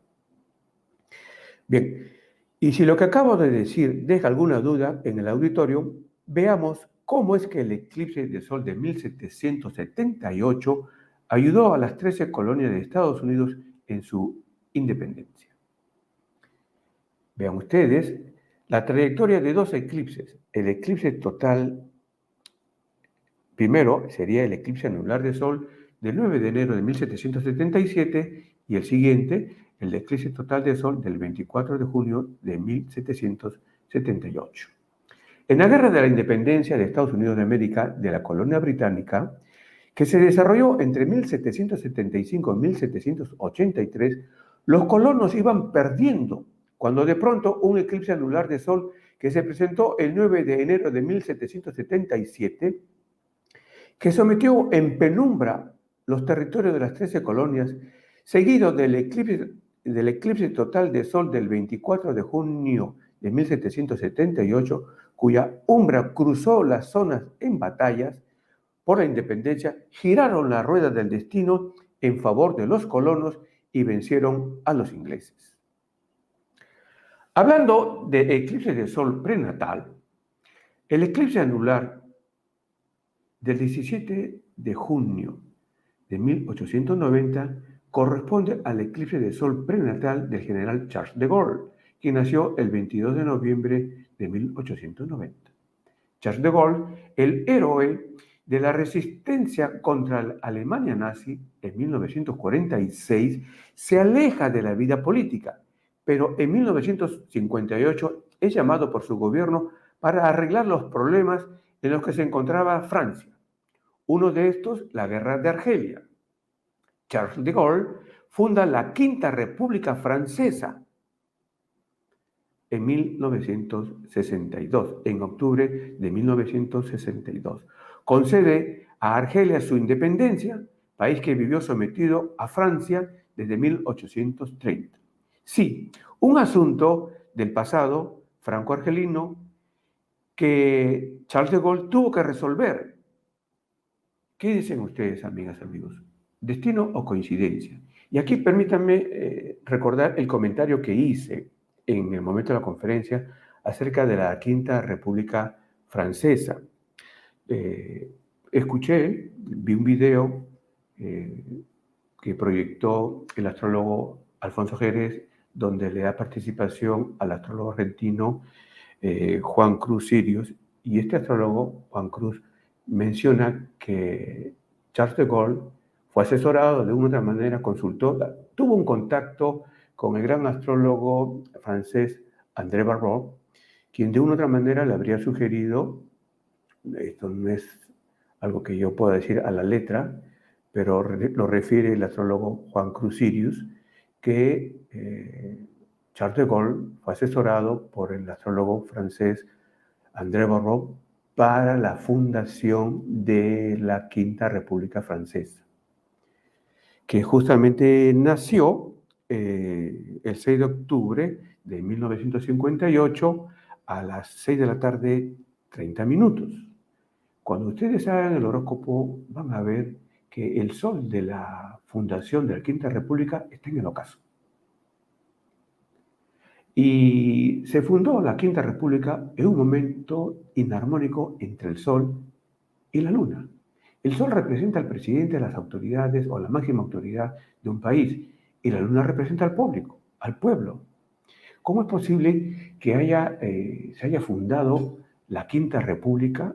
Speaker 1: Bien, y si lo que acabo de decir deja alguna duda en el auditorio, veamos cómo es que el eclipse de sol de 1778 ayudó a las 13 colonias de Estados Unidos en su independencia. Vean ustedes la trayectoria de dos eclipses. El eclipse total, primero sería el eclipse anular de sol del 9 de enero de 1777 y el siguiente, el eclipse total de sol del 24 de junio de 1778. En la Guerra de la Independencia de Estados Unidos de América de la colonia británica, que se desarrolló entre 1775 y 1783, los colonos iban perdiendo cuando de pronto un eclipse anular de sol que se presentó el 9 de enero de 1777, que sometió en penumbra los territorios de las 13 colonias, seguido del eclipse total de sol del 24 de junio de 1778, cuya umbra cruzó las zonas en batallas por la independencia, giraron la rueda del destino en favor de los colonos y vencieron a los ingleses. Hablando de eclipse de sol prenatal, el eclipse anular del 17 de junio de 1890 corresponde al eclipse de sol prenatal del general Charles de Gaulle, quien nació el 22 de noviembre de 1890. Charles de Gaulle, el héroe de la resistencia contra la Alemania nazi en 1946, se aleja de la vida política, pero en 1958 es llamado por su gobierno para arreglar los problemas en los que se encontraba Francia. Uno de estos, la Guerra de Argelia. Charles de Gaulle funda la Quinta República Francesa en 1962, en octubre de 1962. Concede a Argelia su independencia, país que vivió sometido a Francia desde 1830. Sí, un asunto del pasado franco-argelino que Charles de Gaulle tuvo que resolver. ¿Qué dicen ustedes, amigas, amigos? ¿Destino o coincidencia? Y aquí permítanme recordar el comentario que hice en el momento de la conferencia acerca de la Quinta República Francesa. Vi un video que que proyectó el astrólogo Alfonso Jerez, donde le da participación al astrólogo argentino Juan Cruz Sirius. Y este astrólogo, Juan Cruz, menciona que Charles de Gaulle fue asesorado de una u otra manera, consultó, tuvo un contacto con el gran astrólogo francés André Barrault, quien de una u otra manera le habría sugerido, esto no es algo que yo pueda decir a la letra, pero lo refiere el astrólogo Juan Cruz Sirius, que Charles de Gaulle fue asesorado por el astrólogo francés André Barrault para la fundación de la Quinta República Francesa, que justamente nació el 6 de octubre de 1958 a las 6 de la tarde, 30 minutos. Cuando ustedes hagan el horóscopo, van a ver que el sol de la fundación de la Quinta República está en el ocaso. Y se fundó la Quinta República en un momento inarmónico entre el sol y la luna. El sol representa al presidente, a las autoridades o a la máxima autoridad de un país, y la luna representa al público, al pueblo. ¿Cómo es posible que se haya fundado la Quinta República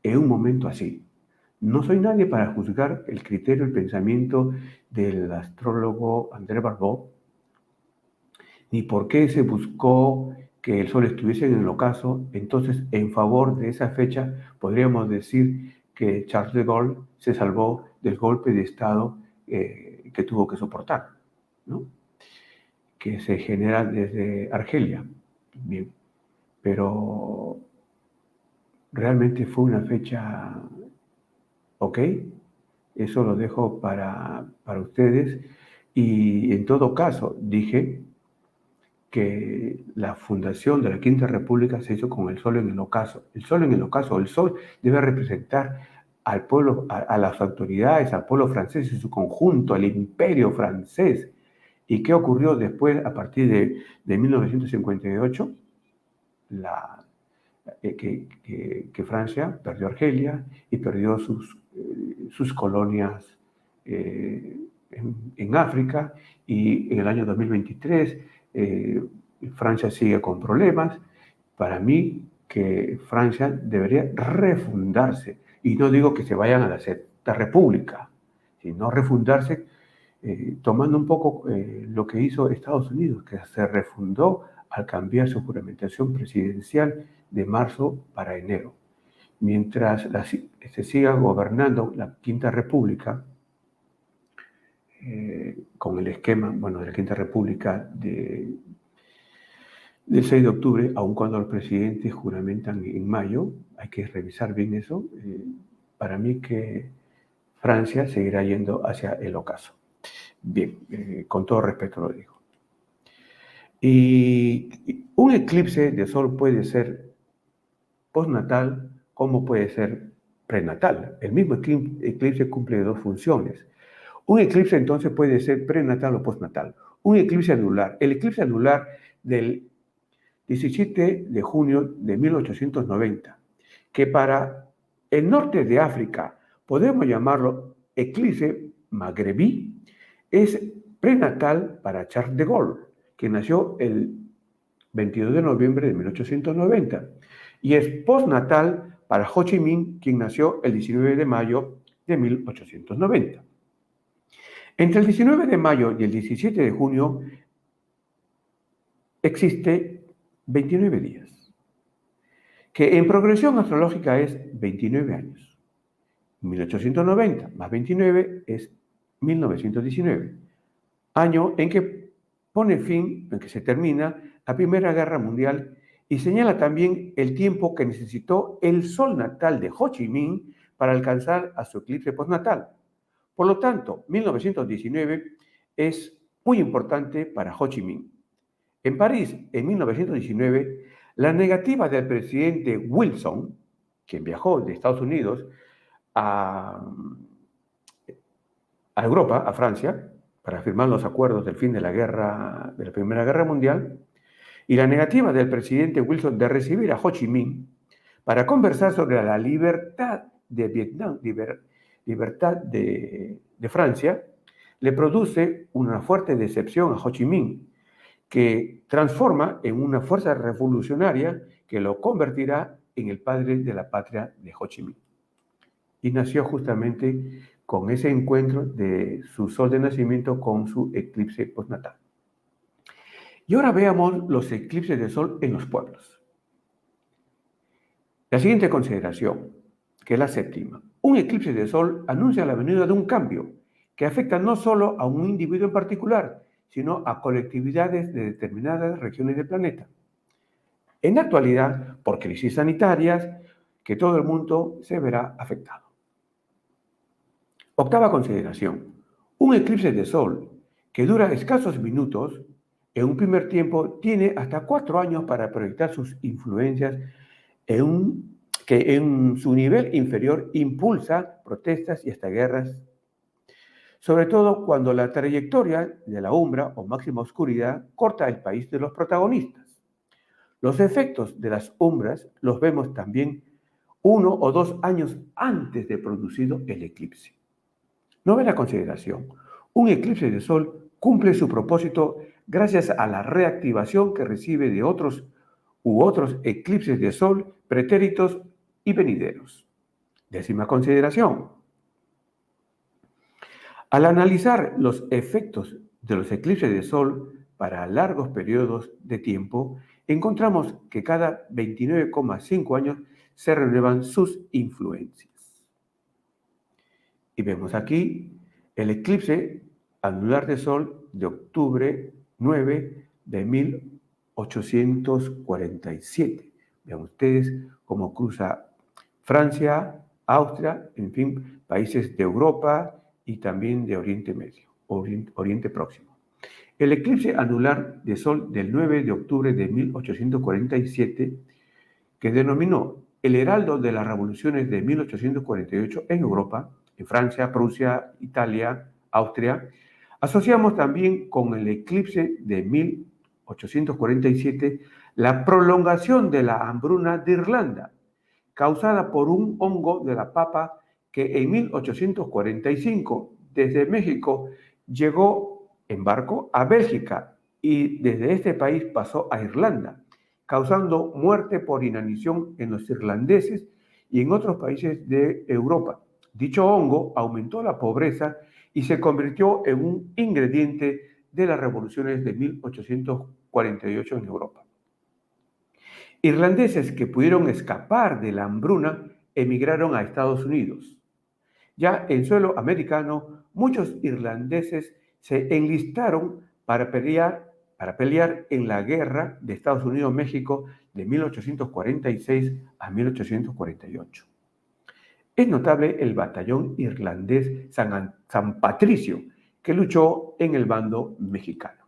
Speaker 1: en un momento así? No soy nadie para juzgar el criterio, el pensamiento del astrólogo André Barrault, ni por qué se buscó que el sol estuviese en el ocaso. Entonces, en favor de esa fecha, podríamos decir que Charles de Gaulle se salvó del golpe de Estado que tuvo que soportar, ¿no? Que se genera desde Argelia. Bien, pero realmente fue una fecha, ¿ok? Eso lo dejo para ustedes. Y en todo caso, dije que la fundación de la Quinta República se hizo con el sol en el ocaso. El sol en el ocaso, el sol debe representar al pueblo, a las autoridades, al pueblo francés en su conjunto, al imperio francés. ¿Y qué ocurrió después, a partir de 1958? Que Francia perdió Argelia y perdió sus colonias en África, y en el año 2023 Francia sigue con problemas. Para mí, que Francia debería refundarse, y no digo que se vayan a la Sexta República, sino refundarse tomando un poco lo que hizo Estados Unidos, que se refundó al cambiar su juramentación presidencial de marzo para enero. Mientras se siga gobernando la Quinta República, con el esquema, bueno, de la Quinta República del 6 de octubre, aun cuando los presidentes juramentan en mayo, hay que revisar bien eso. Para mí que Francia seguirá yendo hacia el ocaso. Bien, con todo respeto lo digo. Y un eclipse de sol puede ser postnatal como puede ser prenatal. El mismo eclipse cumple dos funciones. Un eclipse entonces puede ser prenatal o postnatal. Un eclipse anular. El eclipse anular del 17 de junio de 1890, que para el norte de África podemos llamarlo eclipse magrebí, es prenatal para Charles de Gaulle, que nació el 22 de noviembre de 1890, y es postnatal para Ho Chi Minh, quien nació el 19 de mayo de 1890. Entre el 19 de mayo y el 17 de junio existe 29 días, que en progresión astrológica es 29 años. 1890 más 29 es 1919, año en que pone fin, en que se termina la Primera Guerra Mundial, y señala también el tiempo que necesitó el sol natal de Ho Chi Minh para alcanzar a su eclipse postnatal. Por lo tanto, 1919 es muy importante para Ho Chi Minh. En París, en 1919, la negativa del presidente Wilson, quien viajó de Estados Unidos a Europa, a Francia, para firmar los acuerdos del fin de la Primera Guerra Mundial, y la negativa del presidente Wilson de recibir a Ho Chi Minh para conversar sobre la libertad de Vietnam, libertad de Francia, le produce una fuerte decepción a Ho Chi Minh, que transforma en una fuerza revolucionaria que lo convertirá en el padre de la patria de Ho Chi Minh. Y nació justamente con ese encuentro de su sol de nacimiento con su eclipse postnatal. Y ahora veamos los eclipses de sol en los pueblos. La siguiente consideración, que es la séptima. Un eclipse de sol anuncia la venida de un cambio que afecta no solo a un individuo en particular, sino a colectividades de determinadas regiones del planeta. En la actualidad, por crisis sanitarias, que todo el mundo se verá afectado. Octava consideración. Un eclipse de sol que dura escasos minutos, en un primer tiempo tiene hasta 4 años para proyectar sus influencias que en su nivel inferior impulsa protestas y hasta guerras, sobre todo cuando la trayectoria de la umbra o máxima oscuridad corta el país de los protagonistas. Los efectos de las umbras los vemos también 1 o 2 años antes de producido el eclipse. Novena consideración. Un eclipse de sol cumple su propósito gracias a la reactivación que recibe de otros eclipses de sol pretéritos y venideros. Décima consideración. Al analizar los efectos de los eclipses de sol para largos periodos de tiempo, encontramos que cada 29,5 años se renuevan sus influencias. Y vemos aquí el eclipse anular de sol de octubre 9 de 1847. Vean ustedes cómo cruza Francia, Austria, en fin, países de Europa y también de Oriente Medio, Oriente Próximo. El eclipse anular de sol del 9 de octubre de 1847, que denominó el heraldo de las revoluciones de 1848 en Europa, en Francia, Prusia, Italia, Austria, asociamos también con el eclipse de 1847 la prolongación de la hambruna de Irlanda, causada por un hongo de la papa que en 1845 desde México llegó en barco a Bélgica y desde este país pasó a Irlanda, causando muerte por inanición en los irlandeses y en otros países de Europa. Dicho hongo aumentó la pobreza y se convirtió en un ingrediente de las revoluciones de 1848 en Europa. Irlandeses que pudieron escapar de la hambruna emigraron a Estados Unidos. Ya en suelo americano, muchos irlandeses se enlistaron para pelear en la guerra de Estados Unidos-México de 1846 a 1848. Es notable el batallón irlandés San Patricio, que luchó en el bando mexicano.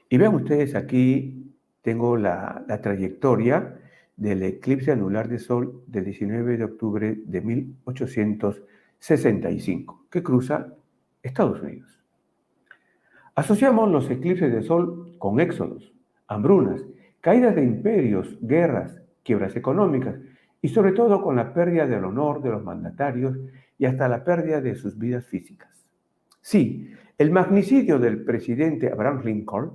Speaker 1: Y vean ustedes aquí, tengo la trayectoria del eclipse anular de sol del 19 de octubre de 1865, que cruza Estados Unidos. Asociamos los eclipses de sol con éxodos, hambrunas, caídas de imperios, guerras, quiebras económicas y sobre todo con la pérdida del honor de los mandatarios y hasta la pérdida de sus vidas físicas. Sí, el magnicidio del presidente Abraham Lincoln,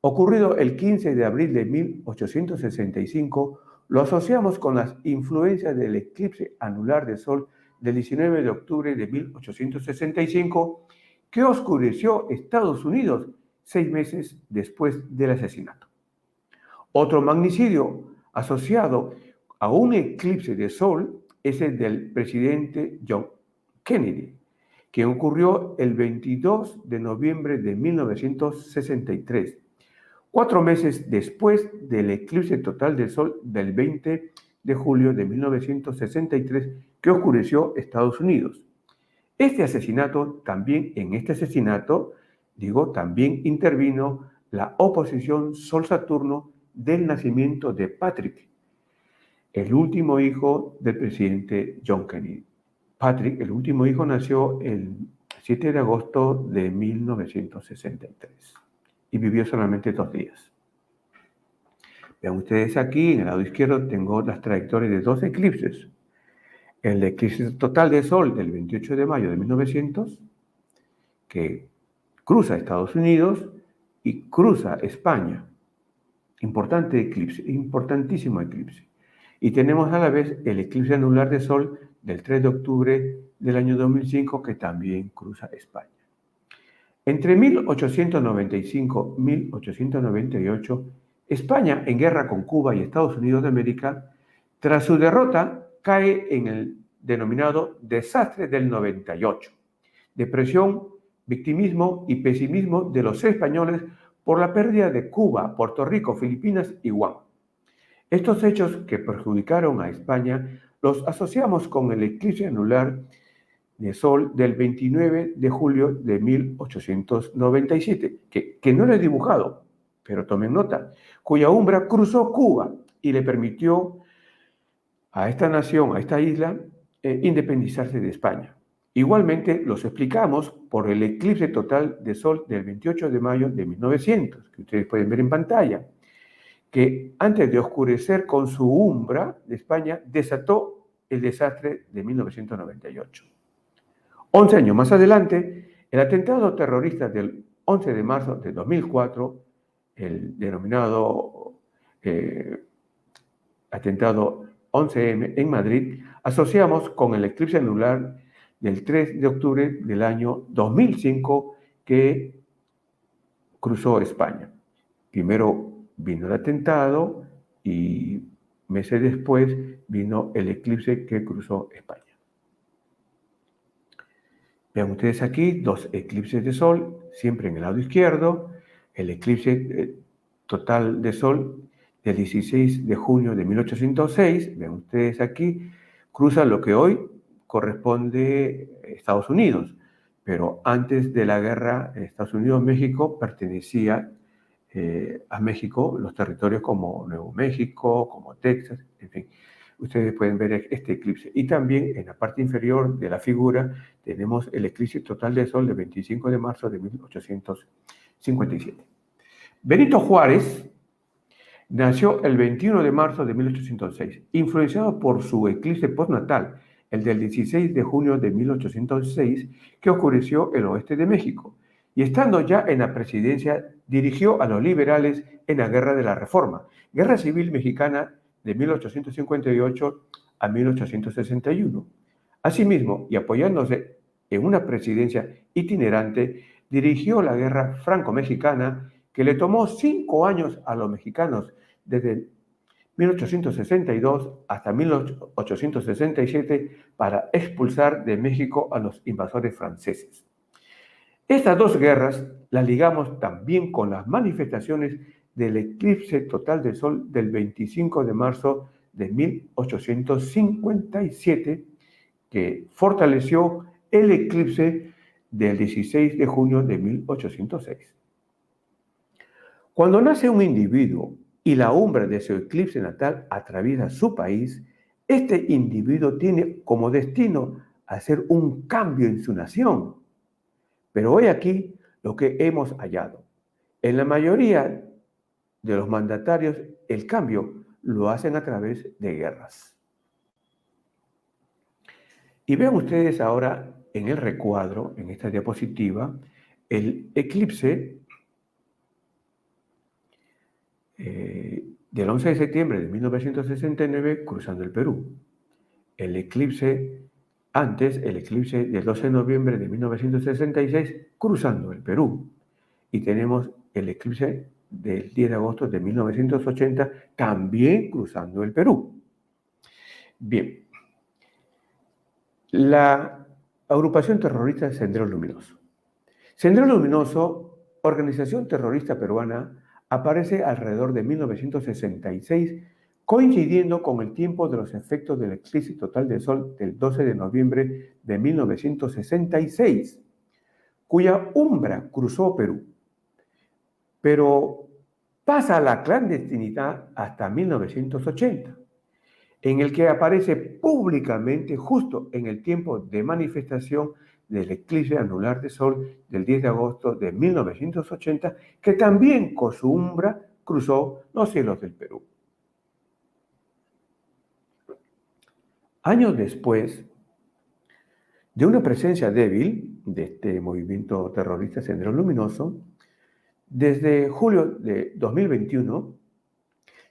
Speaker 1: ocurrido el 15 de abril de 1865, lo asociamos con las influencias del eclipse anular de sol del 19 de octubre de 1865, que oscureció Estados Unidos 6 meses después del asesinato. Otro magnicidio asociado a un eclipse de sol es el del presidente John Kennedy, que ocurrió el 22 de noviembre de 1963, 4 meses después del eclipse total del sol del 20 de julio de 1963, que oscureció Estados Unidos. En este asesinato también intervino la oposición Sol-Saturno del nacimiento de Patrick, el último hijo del presidente John Kennedy. Patrick, el último hijo, nació el 7 de agosto de 1963 y vivió solamente 2 días. Vean ustedes aquí, en el lado izquierdo, tengo las trayectorias de 2 eclipses. el eclipse total de Sol del 28 de mayo de 1900, que cruza Estados Unidos y cruza España. Importante eclipse, importantísimo eclipse. Y tenemos a la vez el eclipse anular de Sol del 3 de octubre del año 2005, que también cruza España. Entre 1895 y 1898, España, en guerra con Cuba y Estados Unidos de América, tras su derrota, cae en el denominado desastre del 98. Depresión, victimismo y pesimismo de los españoles por la pérdida de Cuba, Puerto Rico, Filipinas y Guam. Estos hechos que perjudicaron a España los asociamos con el eclipse anular de Sol del 29 de julio de 1897, que no lo he dibujado, pero tomen nota, cuya umbra cruzó Cuba y le permitió a esta nación, a esta isla, independizarse de España. Igualmente los explicamos por el eclipse total de Sol del 28 de mayo de 1900, que ustedes pueden ver en pantalla, que antes de oscurecer con su umbra de España, desató el desastre de 1998. 11 años más adelante, el atentado terrorista del 11 de marzo de 2004, el denominado atentado 11M en Madrid, asociamos con el eclipse anular del 3 de octubre del año 2005 que cruzó España. Primero vino el atentado y meses después vino el eclipse que cruzó España. Vean ustedes aquí dos eclipses de Sol, siempre en el lado izquierdo, el eclipse total de Sol del 16 de junio de 1806, vean ustedes aquí, cruza lo que hoy corresponde a Estados Unidos, pero antes de la guerra Estados Unidos-México pertenecía a México los territorios como Nuevo México, como Texas, en fin. Ustedes pueden ver este eclipse. Y también en la parte inferior de la figura tenemos el eclipse total de Sol del 25 de marzo de 1857. Benito Juárez nació el 21 de marzo de 1806, influenciado por su eclipse postnatal, el del 16 de junio de 1806, que oscureció el oeste de México. Y estando ya en la presidencia, dirigió a los liberales en la Guerra de la Reforma, Guerra Civil Mexicana de 1858 a 1861. Asimismo, y apoyándose en una presidencia itinerante, dirigió la Guerra Franco-Mexicana, que le tomó 5 años a los mexicanos, desde 1862 hasta 1867, para expulsar de México a los invasores franceses. Estas dos guerras las ligamos también con las manifestaciones del eclipse total de Sol del 25 de marzo de 1857, que fortaleció el eclipse del 16 de junio de 1806. Cuando nace un individuo y la umbra de su eclipse natal atraviesa su país, este individuo tiene como destino hacer un cambio en su nación. Pero hoy aquí lo que hemos hallado. En la mayoría de los mandatarios, el cambio lo hacen a través de guerras. Y vean ustedes ahora en el recuadro, en esta diapositiva, el eclipse del 11 de septiembre de 1969 cruzando el Perú. El eclipse el eclipse del 12 de noviembre de 1966 cruzando el Perú. Y tenemos el eclipse del 10 de agosto de 1980 también cruzando el Perú. Bien, la agrupación terrorista Sendero Luminoso. Sendero Luminoso, organización terrorista peruana, aparece alrededor de 1966, coincidiendo con el tiempo de los efectos del eclipse total de Sol del 12 de noviembre de 1966, cuya umbra cruzó Perú, pero pasa a la clandestinidad hasta 1980, en el que aparece públicamente justo en el tiempo de manifestación del eclipse anular de Sol del 10 de agosto de 1980, que también con su umbra cruzó los cielos del Perú. Años después de una presencia débil de este movimiento terrorista Sendero Luminoso, desde julio de 2021,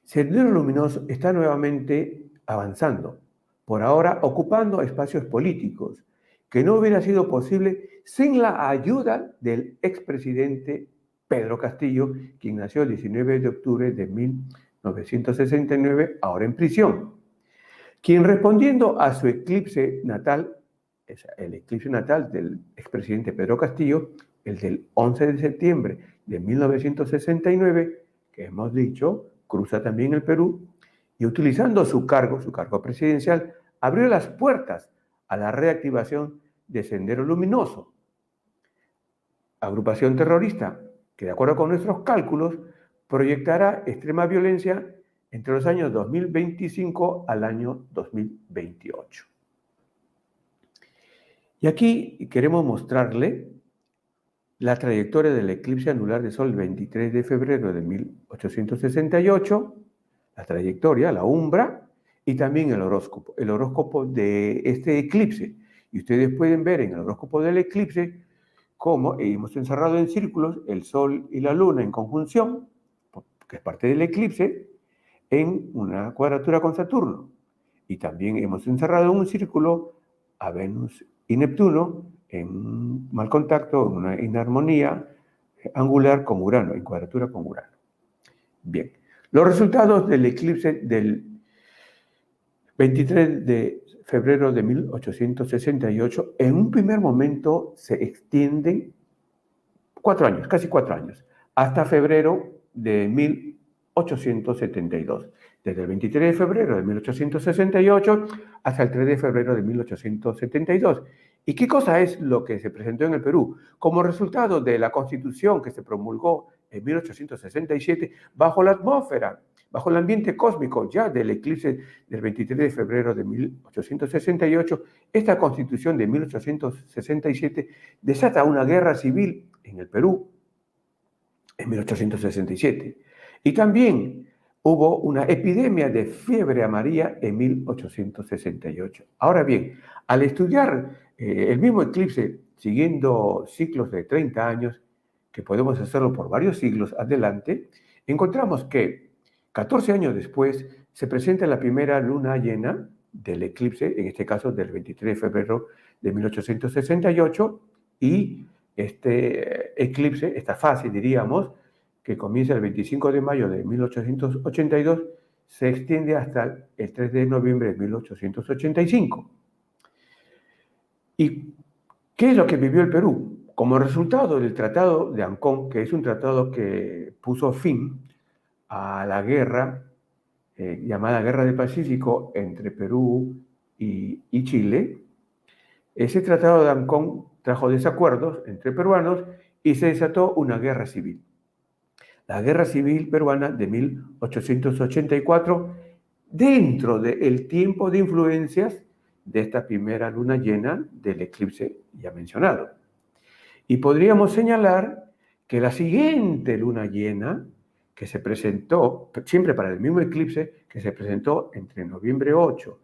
Speaker 1: Sendero Luminoso está nuevamente avanzando, por ahora ocupando espacios políticos que no hubiera sido posible sin la ayuda del expresidente Pedro Castillo, quien nació el 19 de octubre de 1969, ahora en prisión, quien respondiendo a su eclipse natal, el eclipse natal del expresidente Pedro Castillo, el del 11 de septiembre de 1969, que hemos dicho, cruza también el Perú, y utilizando su cargo presidencial, abrió las puertas a la reactivación de Sendero Luminoso, agrupación terrorista que, de acuerdo con nuestros cálculos, proyectará extrema violencia entre los años 2025 al año 2028. Y aquí queremos mostrarle la trayectoria del eclipse anular de Sol el 23 de febrero de 1868, la trayectoria, la umbra, y también el horóscopo de este eclipse. Y ustedes pueden ver en el horóscopo del eclipse cómo hemos encerrado en círculos el Sol y la Luna en conjunción, que es parte del eclipse, en una cuadratura con Saturno. Y también hemos encerrado en un círculo a Venus y Neptuno en mal contacto, en una inarmonía angular con Urano, en cuadratura con Urano. Bien, los resultados del eclipse del 23 de febrero de 1868, en un primer momento se extienden 4 años, casi 4 años, hasta febrero de 1872. Desde el 23 de febrero de 1868 hasta el 3 de febrero de 1872. ¿Y qué cosa es lo que se presentó en el Perú? Como resultado de la Constitución que se promulgó en 1867 bajo la atmósfera, bajo el ambiente cósmico ya del eclipse del 23 de febrero de 1868, esta Constitución de 1867 desata una guerra civil en el Perú en 1867. Y también hubo una epidemia de fiebre amarilla en 1868. Ahora bien, al estudiar el mismo eclipse siguiendo ciclos de 30 años, que podemos hacerlo por varios siglos adelante, encontramos que 14 años después se presenta la primera luna llena del eclipse, en este caso del 23 de febrero de 1868, y este eclipse, esta fase diríamos, que comienza el 25 de mayo de 1882, se extiende hasta el 3 de noviembre de 1885. ¿Y qué es lo que vivió el Perú? Como resultado del Tratado de Ancón, que es un tratado que puso fin a la guerra llamada Guerra del Pacífico entre Perú y Chile, ese Tratado de Ancón trajo desacuerdos entre peruanos y se desató una guerra civil. La Guerra Civil Peruana de 1884, dentro del tiempo de influencias de esta primera luna llena del eclipse ya mencionado. Y podríamos señalar que la siguiente luna llena, que se presentó, siempre para el mismo eclipse, que se presentó entre noviembre 8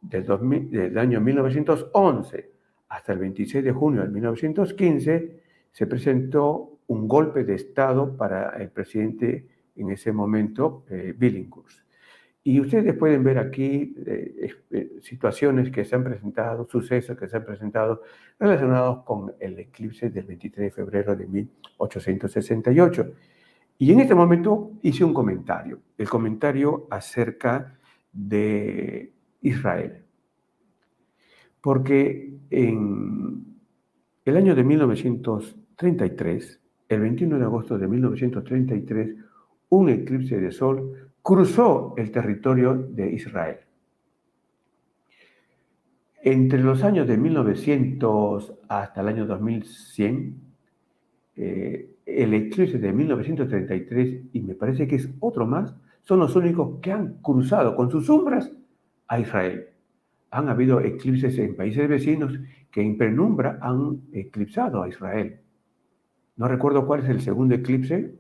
Speaker 1: del año 1911 hasta el 26 de junio de 1915, se presentó un golpe de Estado para el presidente en ese momento, Billinghurst. Y ustedes pueden ver aquí situaciones que se han presentado, sucesos que se han presentado relacionados con el eclipse del 23 de febrero de 1868. Y en este momento hice un comentario, el comentario acerca de Israel. Porque en el año de 1933, el 21 de agosto de 1933, un eclipse de sol cruzó el territorio de Israel. Entre los años de 1900 hasta el año 2100, el eclipse de 1933, y me parece que es otro más, son los únicos que han cruzado con sus sombras a Israel. Han habido eclipses en países vecinos que en penumbra han eclipsado a Israel. No recuerdo cuál es el segundo eclipse,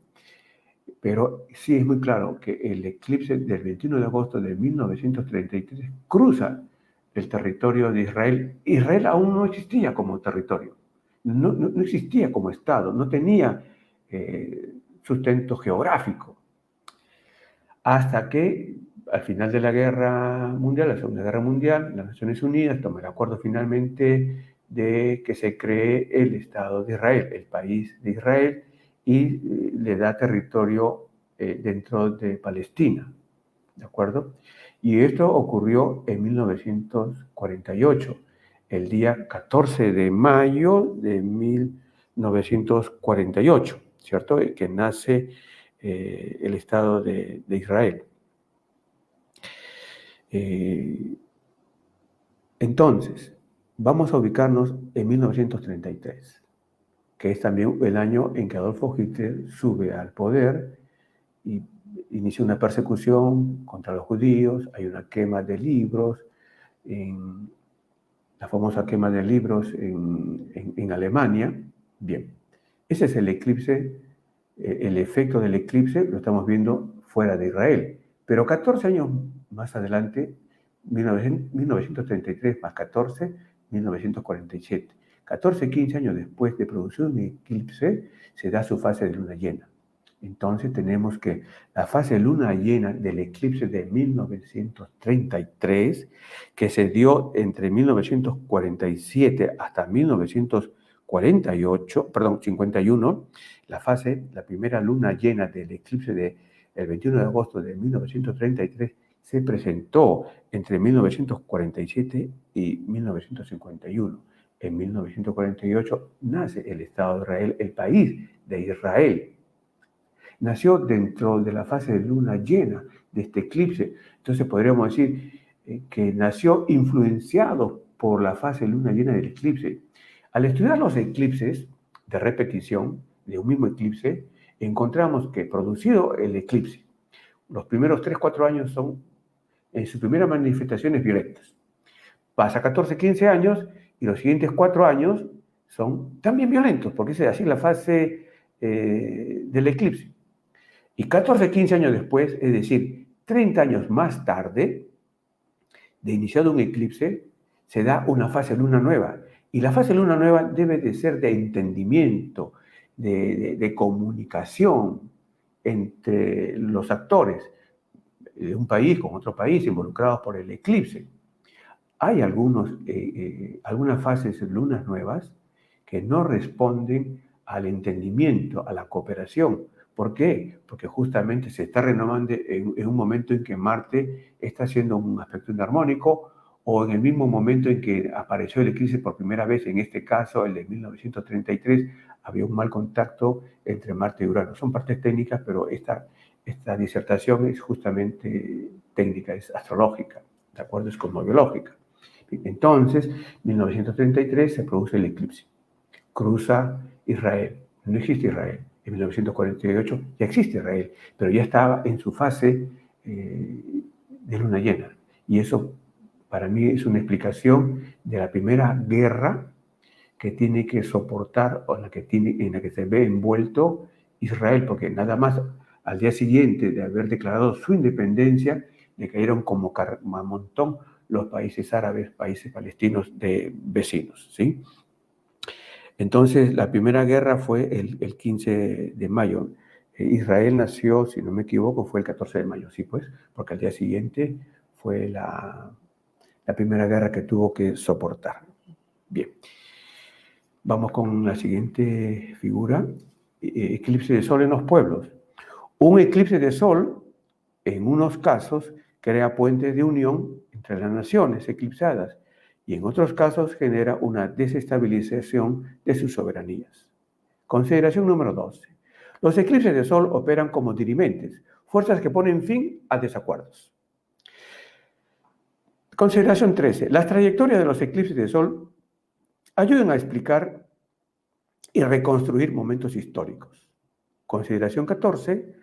Speaker 1: pero sí es muy claro que el eclipse del 21 de agosto de 1933 cruza el territorio de Israel. Israel aún no existía como territorio, no existía como Estado, no tenía sustento geográfico. Hasta que al final de la Guerra Mundial, la Segunda Guerra Mundial, las Naciones Unidas toman el acuerdo finalmente de que se cree el Estado de Israel, el país de Israel, y le da territorio dentro de Palestina, ¿de acuerdo? Y esto ocurrió en 1948, el día 14 de mayo de 1948, ¿cierto? Que nace el Estado de Israel. Entonces, vamos a ubicarnos en 1933, que es también el año en que Adolfo Hitler sube al poder y inicia una persecución contra los judíos, hay una quema de libros, la famosa quema de libros en Alemania. Bien, ese es el eclipse, el efecto del eclipse lo estamos viendo fuera de Israel, pero 14 años más adelante, 1933 más 14, 1947. 14, 15 años después de producir un eclipse, se da su fase de luna llena. Entonces tenemos que la fase de luna llena del eclipse de 1933, que se dio entre 1947 hasta 51, la primera luna llena del eclipse del 21 de agosto de 1933 se presentó entre 1947 y 1951. En 1948 nace el Estado de Israel, el país de Israel. Nació dentro de la fase de luna llena de este eclipse. Entonces podríamos decir que nació influenciado por la fase de luna llena del eclipse. Al estudiar los eclipses de repetición de un mismo eclipse, encontramos que producido el eclipse, los primeros 3-4 años son en sus primeras manifestaciones violentas. Pasa 14, 15 años y los siguientes 4 años son también violentos, porque es así la fase del eclipse. Y 14, 15 años después, es decir, 30 años más tarde, de iniciado un eclipse, se da una fase de luna nueva. Y la fase de luna nueva debe de ser de entendimiento, de comunicación entre los actores de un país con otro país involucrados por el eclipse. Hay algunas fases de lunas nuevas que no responden al entendimiento, a la cooperación. ¿Por qué? Porque justamente se está renovando en un momento en que Marte está haciendo un aspecto inarmónico, o en el mismo momento en que apareció el eclipse por primera vez, en este caso el de 1933, había un mal contacto entre Marte y Urano. Son partes técnicas, pero esta disertación es justamente técnica, es astrológica, ¿de acuerdo? Es cosmobiológica. Entonces, en 1933 se produce el eclipse. Cruza Israel. No existe Israel. En 1948 ya existe Israel, pero ya estaba en su fase de luna llena. Y eso para mí es una explicación de la primera guerra que tiene que soportar, o en la que se ve envuelto Israel, porque nada más al día siguiente de haber declarado su independencia, le cayeron como un montón los países árabes, países palestinos de vecinos, ¿sí? Entonces, la primera guerra fue el 15 de mayo. Israel nació, si no me equivoco, fue el 14 de mayo, sí, pues, porque al día siguiente fue la primera guerra que tuvo que soportar. Bien. Vamos con la siguiente figura, eclipse de sol en los pueblos. Un eclipse de sol, en unos casos, crea puentes de unión entre las naciones eclipsadas y en otros casos genera una desestabilización de sus soberanías. Consideración número 12. Los eclipses de sol operan como dirimentes, fuerzas que ponen fin a desacuerdos. Consideración 13. Las trayectorias de los eclipses de sol ayudan a explicar y reconstruir momentos históricos. Consideración 14.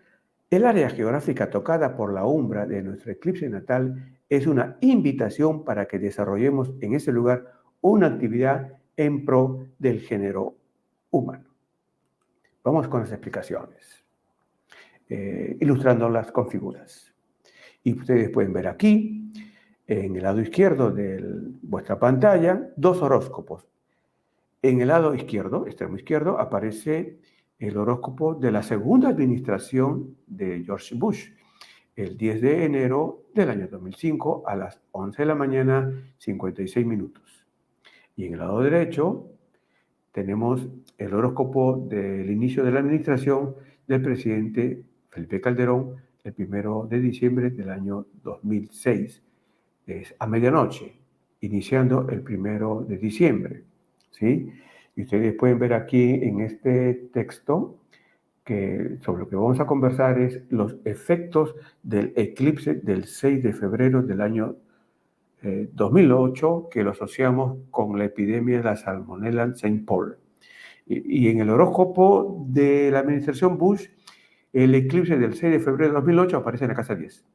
Speaker 1: El área geográfica tocada por la umbra de nuestro eclipse natal es una invitación para que desarrollemos en ese lugar una actividad en pro del género humano. Vamos con las explicaciones, ilustrándolas con figuras. Y ustedes pueden ver aquí En el lado izquierdo de vuestra pantalla, dos horóscopos. En el lado izquierdo, extremo izquierdo, aparece el horóscopo de la segunda administración de George Bush, el 10 de enero del año 2005 a las 11 de la mañana, 56 minutos. Y en el lado derecho tenemos el horóscopo del inicio de la administración del presidente Felipe Calderón, el 1 de diciembre del año 2006, es a medianoche, iniciando el 1 de diciembre, ¿sí? Y ustedes pueden ver aquí en este texto que sobre lo que vamos a conversar es los efectos del eclipse del 6 de febrero del año 2008, que lo asociamos con la epidemia de la Salmonella en Saint Paul. Y en el horóscopo de la administración Bush, el eclipse del 6 de febrero de 2008 aparece en la casa 10,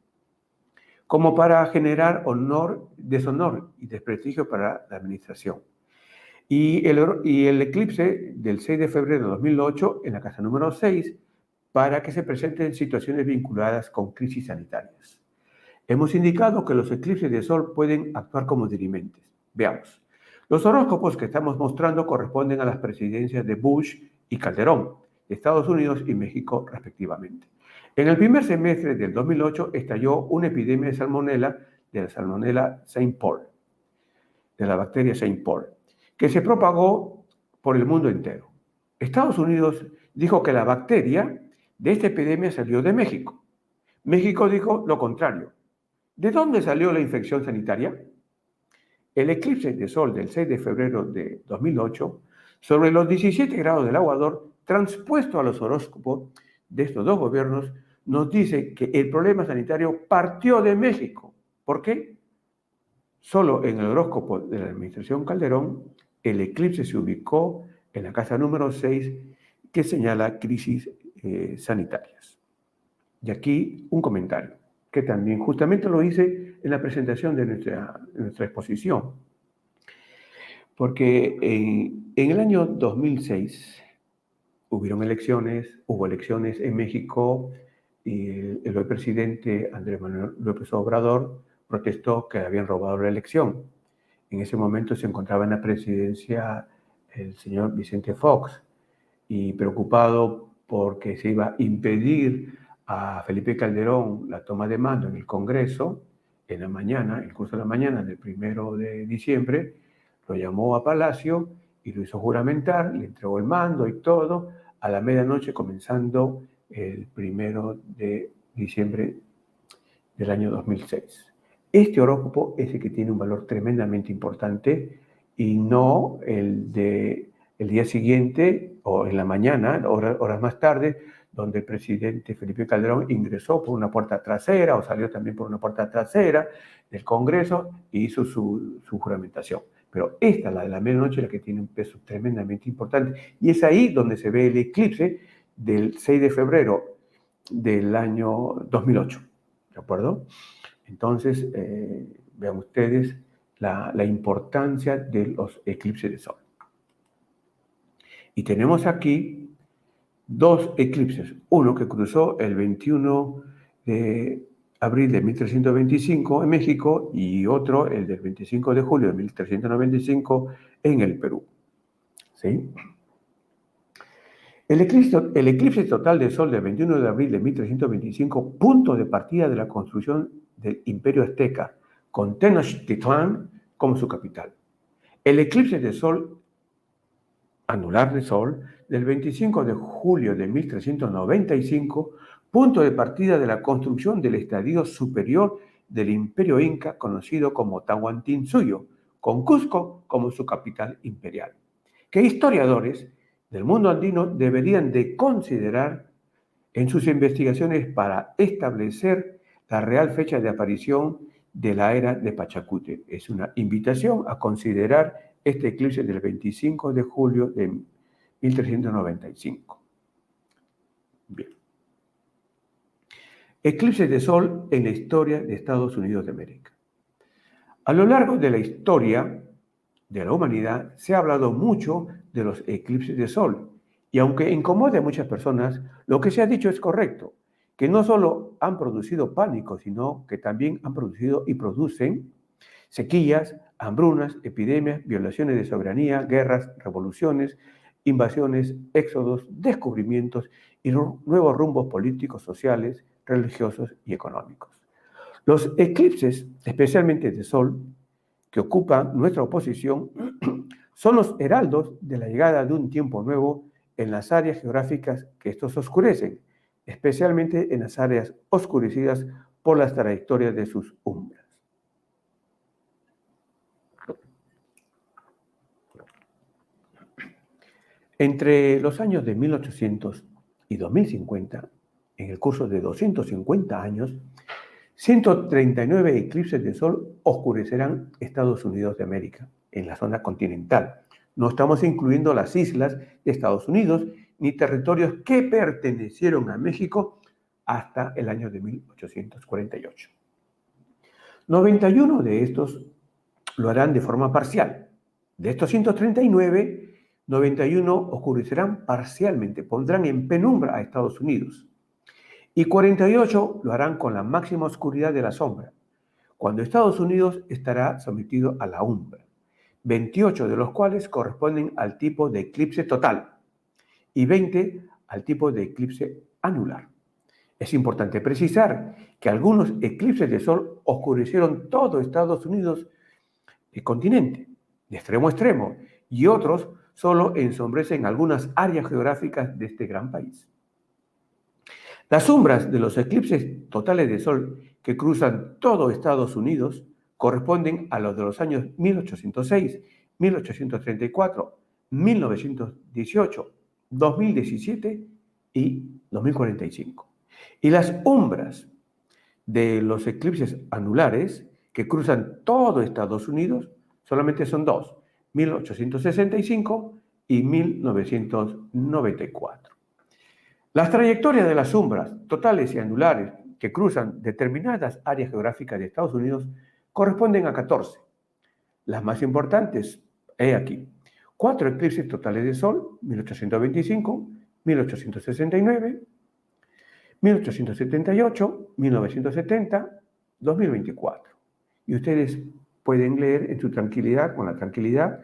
Speaker 1: como para generar honor, deshonor y desprestigio para la administración. Y el eclipse del 6 de febrero de 2008 en la casa número 6, para que se presenten situaciones vinculadas con crisis sanitarias. Hemos indicado que los eclipses de sol pueden actuar como dirimentes. Veamos. Los horóscopos que estamos mostrando corresponden a las presidencias de Bush y Calderón, de Estados Unidos y México respectivamente. En el primer semestre del 2008 estalló una epidemia de la Salmonella Saint Paul, de la bacteria Saint Paul, que se propagó por el mundo entero. Estados Unidos dijo que la bacteria de esta epidemia salió de México. México dijo lo contrario. ¿De dónde salió la infección sanitaria? El eclipse de sol del 6 de febrero de 2008 sobre los 17 grados del Ecuador, transpuesto a los horóscopos de estos dos gobiernos, nos dice que el problema sanitario partió de México. ¿Por qué? Solo en el horóscopo de la administración Calderón, el eclipse se ubicó en la casa número 6, que señala crisis sanitarias. Y aquí un comentario, que también justamente lo hice en la presentación de nuestra exposición. Porque en el año 2006 hubo elecciones en México, y el hoy presidente Andrés Manuel López Obrador protestó que habían robado la elección. En ese momento se encontraba en la presidencia el señor Vicente Fox, y preocupado porque se iba a impedir a Felipe Calderón la toma de mando en el Congreso, en la mañana, el curso de la mañana del 1 de diciembre, lo llamó a Palacio y lo hizo juramentar, le entregó el mando y todo, a la medianoche, comenzando el 1 de diciembre del año 2006. Este horóscopo es el que tiene un valor tremendamente importante, y no el de el día siguiente o en la mañana, horas más tarde, donde el presidente Felipe Calderón ingresó por una puerta trasera o salió también por una puerta trasera del Congreso e hizo su juramentación. Pero esta, la de la medianoche, es la que tiene un peso tremendamente importante. Y es ahí donde se ve el eclipse del 6 de febrero del año 2008. ¿De acuerdo? Entonces, vean ustedes la importancia de los eclipses de sol. Y tenemos aquí dos eclipses. Uno que cruzó el 21 de abril de 1325 en México, y otro, el del 25 de julio de 1395 en el Perú. ¿Sí? El eclipse total de sol del 21 de abril de 1325, punto de partida de la construcción del Imperio Azteca, con Tenochtitlán como su capital. El eclipse de sol, anular de sol, del 25 de julio de 1395, punto de partida de la construcción del estadio superior del Imperio Inca, conocido como Tahuantinsuyo, con Cusco como su capital imperial, que historiadores del mundo andino deberían de considerar en sus investigaciones para establecer la real fecha de aparición de la era de Pachacútec. Es una invitación a considerar este eclipse del 25 de julio de 1395. Bien. Eclipses de sol en la historia de Estados Unidos de América. A lo largo de la historia de la humanidad se ha hablado mucho de los eclipses de sol, y aunque incomode a muchas personas, lo que se ha dicho es correcto, que no solo han producido pánico, sino que también han producido y producen Sequías, hambrunas, epidemias, violaciones de soberanía, guerras, revoluciones, invasiones, éxodos, descubrimientos y nuevos rumbos políticos, sociales, religiosos y económicos. Los eclipses, especialmente de Sol, que ocupan nuestra oposición, son los heraldos de la llegada de un tiempo nuevo en las áreas geográficas que estos oscurecen, especialmente en las áreas oscurecidas por las trayectorias de sus umbras. Entre los años de 1800 y 2050, en el curso de 250 años, 139 eclipses de Sol oscurecerán Estados Unidos de América, en la zona continental. No estamos incluyendo las islas de Estados Unidos ni territorios que pertenecieron a México hasta el año de 1848. 91 de estos lo harán de forma parcial. De estos 139, 91 oscurecerán parcialmente, pondrán en penumbra a Estados Unidos. Y 48 lo harán con la máxima oscuridad de la sombra, cuando Estados Unidos estará sometido a la umbra, 28 de los cuales corresponden al tipo de eclipse total y 20 al tipo de eclipse anular. Es importante precisar que algunos eclipses de Sol oscurecieron todo Estados Unidos, el continente, de extremo a extremo, y otros solo ensombrecen algunas áreas geográficas de este gran país. Las sombras de los eclipses totales de Sol que cruzan todo Estados Unidos corresponden a los de los años 1806, 1834, 1918, 2017 y 2045. Y las umbras de los eclipses anulares que cruzan todo Estados Unidos solamente son dos, 1865 y 1994. Las trayectorias de las sombras totales y anulares que cruzan determinadas áreas geográficas de Estados Unidos corresponden a 14. Las más importantes, he aquí: 4 eclipses totales de Sol, 1825, 1869, 1878, 1970, 2024. Y ustedes pueden leer en su tranquilidad, con la tranquilidad,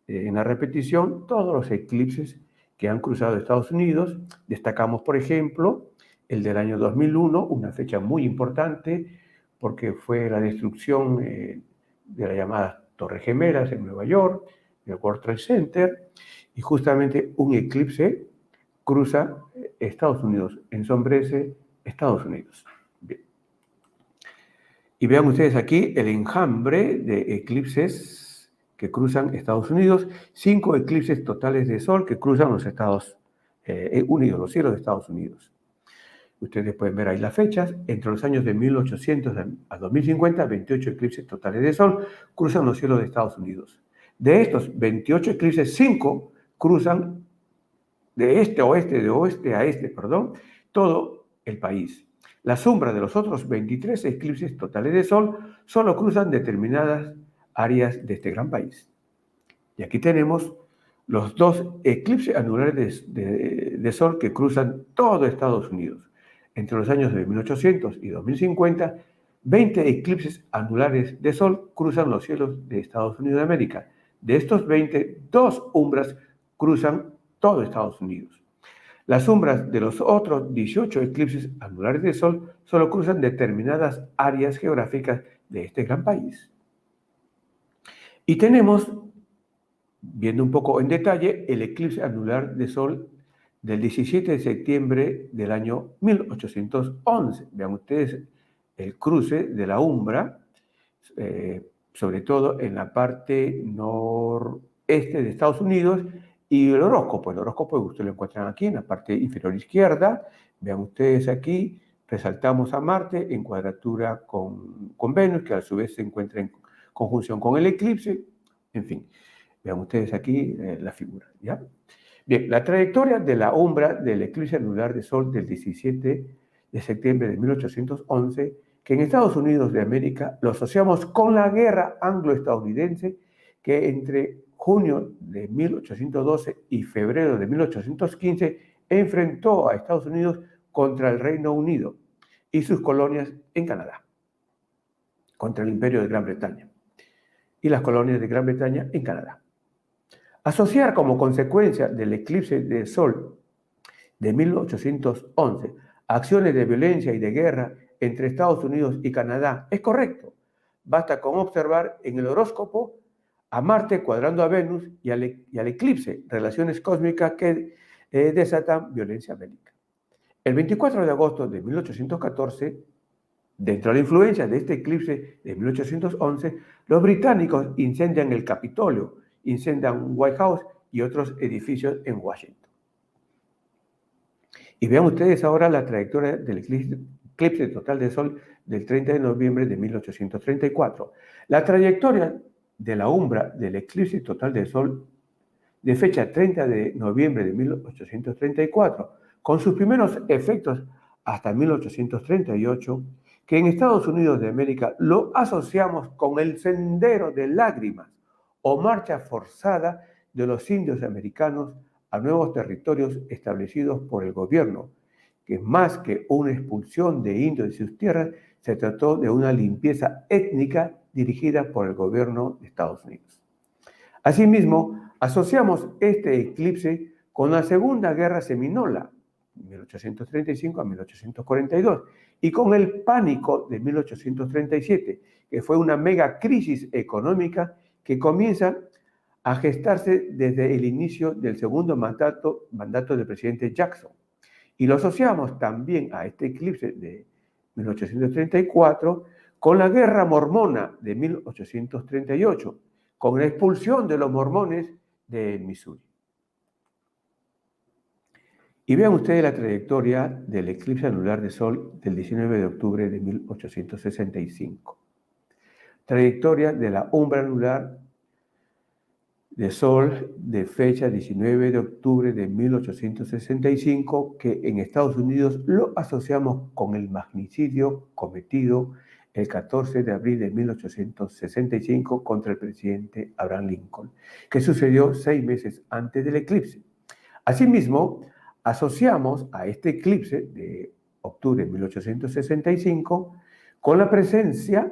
Speaker 1: en la repetición, todos los eclipses que han cruzado Estados Unidos. Destacamos, por ejemplo, el del año 2001, una fecha muy importante porque fue la destrucción de las llamadas Torres Gemelas en Nueva York, el World Trade Center, y justamente un eclipse cruza Estados Unidos, ensombrece Estados Unidos. Bien. Y vean ustedes aquí el enjambre de eclipses que cruzan Estados Unidos, 5 eclipses totales de Sol que cruzan los Estados Unidos, los cielos de Estados Unidos. Ustedes pueden ver ahí las fechas. Entre los años de 1800 a 2050, 28 eclipses totales de Sol cruzan los cielos de Estados Unidos. De estos 28 eclipses, 5 cruzan de este a oeste, de oeste a este, todo el país. La sombra de los otros 23 eclipses totales de Sol solo cruzan determinadas áreas de este gran país. Y aquí tenemos los 2 eclipses anulares de Sol que cruzan todo Estados Unidos. Entre los años de 1800 y 2050, 20 eclipses anulares de Sol cruzan los cielos de Estados Unidos de América. De estos 20, 2 umbras cruzan todo Estados Unidos. Las sombras de los otros 18 eclipses anulares de Sol solo cruzan determinadas áreas geográficas de este gran país. Y tenemos, viendo un poco en detalle, el eclipse anular de Sol del 17 de septiembre del año 1811. Vean ustedes el cruce de la umbra, sobre todo en la parte noreste de Estados Unidos, y el horóscopo ustedes lo encuentran aquí en la parte inferior izquierda. Vean ustedes aquí, resaltamos a Marte en cuadratura con Venus, que a su vez se encuentra en conjunción con el eclipse. En fin, vean ustedes aquí la figura, ¿ya? Bien, la trayectoria de la umbra del eclipse anular de Sol del 17 de septiembre de 1811, que en Estados Unidos de América lo asociamos con la guerra anglo-estadounidense que entre junio de 1812 y febrero de 1815 enfrentó a Estados Unidos contra el Reino Unido y sus colonias en Canadá, contra el Imperio de Gran Bretaña. y las colonias de Gran Bretaña en Canadá. Asociar como consecuencia del eclipse de sol de 1811 acciones de violencia y de guerra entre Estados Unidos y Canadá es correcto. Basta con observar en el horóscopo a Marte cuadrando a Venus y al eclipse, relaciones cósmicas que desatan violencia bélica. El 24 de agosto de 1814, dentro de la influencia de este eclipse de 1811, los británicos incendian el Capitolio, incendian White House y otros edificios en Washington. Y vean ustedes ahora la trayectoria del eclipse total de sol del 30 de noviembre de 1834. La trayectoria de la umbra del eclipse total de sol de fecha 30 de noviembre de 1834, con sus primeros efectos hasta 1838, que en Estados Unidos de América lo asociamos con el sendero de lágrimas o marcha forzada de los indios americanos a nuevos territorios establecidos por el gobierno, que más que una expulsión de indios de sus tierras, se trató de una limpieza étnica dirigida por el gobierno de Estados Unidos. Asimismo, asociamos este eclipse con la Segunda Guerra Seminola, 1835 a 1842, y con el pánico de 1837, que fue una mega crisis económica que comienza a gestarse desde el inicio del segundo mandato del presidente Jackson. Y lo asociamos también a este eclipse de 1834 con la Guerra Mormona de 1838, con la expulsión de los mormones de Missouri. Y vean ustedes la trayectoria del eclipse anular de sol del 19 de octubre de 1865. Trayectoria de la umbra anular de sol de fecha 19 de octubre de 1865, que en Estados Unidos lo asociamos con el magnicidio cometido el 14 de abril de 1865 contra el presidente Abraham Lincoln, que sucedió 6 meses antes del eclipse. Asimismo, asociamos a este eclipse de octubre de 1865 con la presencia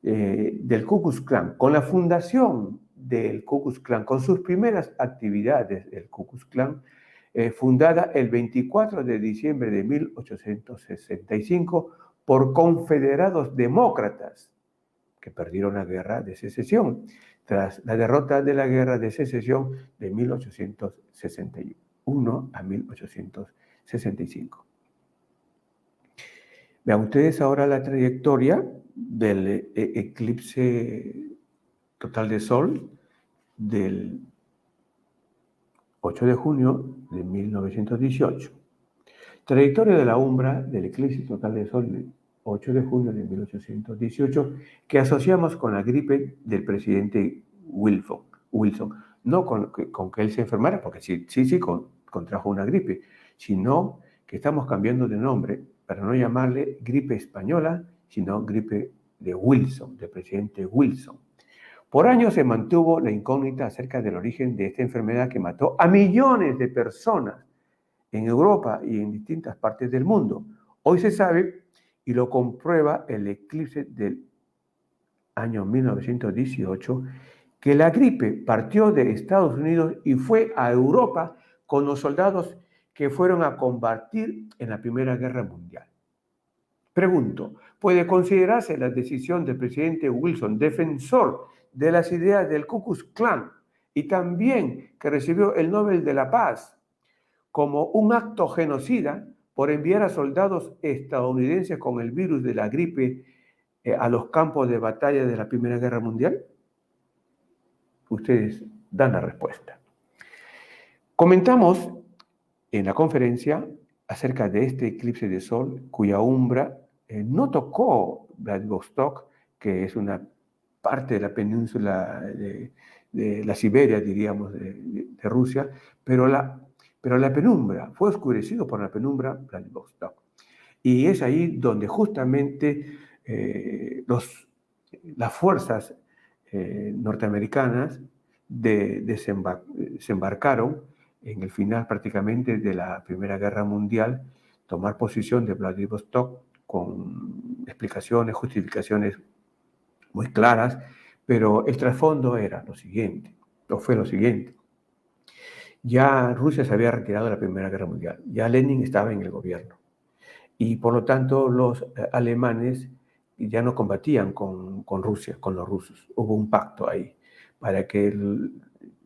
Speaker 1: del Ku Klux Klan, con la fundación del Ku Klux Klan, con sus primeras actividades del Ku Klux Klan, fundada el 24 de diciembre de 1865 por confederados demócratas que perdieron la guerra de secesión, tras la derrota de la guerra de secesión de 1861 a 1865. Vean ustedes ahora la trayectoria del eclipse total de sol del 8 de junio de 1918. Trayectoria de la umbra del eclipse total de sol del 8 de junio de 1818, que asociamos con la gripe del presidente Wilson. No con que él se enfermara, porque sí contrajo una gripe, sino que estamos cambiando de nombre para no llamarle gripe española, sino gripe de Wilson, del presidente Wilson. Por años se mantuvo la incógnita acerca del origen de esta enfermedad que mató a millones de personas en Europa y en distintas partes del mundo. Hoy se sabe, y lo comprueba el eclipse del año 1918, que la gripe partió de Estados Unidos y fue a Europa con los soldados que fueron a combatir en la Primera Guerra Mundial. Pregunto, ¿puede considerarse la decisión del presidente Wilson, defensor de las ideas del Ku Klux Klan y también que recibió el Nobel de la Paz, como un acto genocida por enviar a soldados estadounidenses con el virus de la gripe a los campos de batalla de la Primera Guerra Mundial? Ustedes dan la respuesta. Comentamos en la conferencia acerca de este eclipse de sol cuya umbra no tocó Vladivostok, que es una parte de la península de la Siberia, diríamos, de Rusia, pero la penumbra, fue oscurecido por la penumbra Vladivostok. Y es ahí donde justamente las fuerzas norteamericanas desembarcaron en el final prácticamente de la Primera Guerra Mundial, tomar posición de Vladivostok con explicaciones, justificaciones muy claras Pero el trasfondo era lo siguiente, o fue lo siguiente. Ya Rusia se había retirado de la Primera Guerra Mundial, ya Lenin estaba en el gobierno y por lo tanto los alemanes ya no combatían con Rusia, con los rusos. Hubo un pacto ahí para que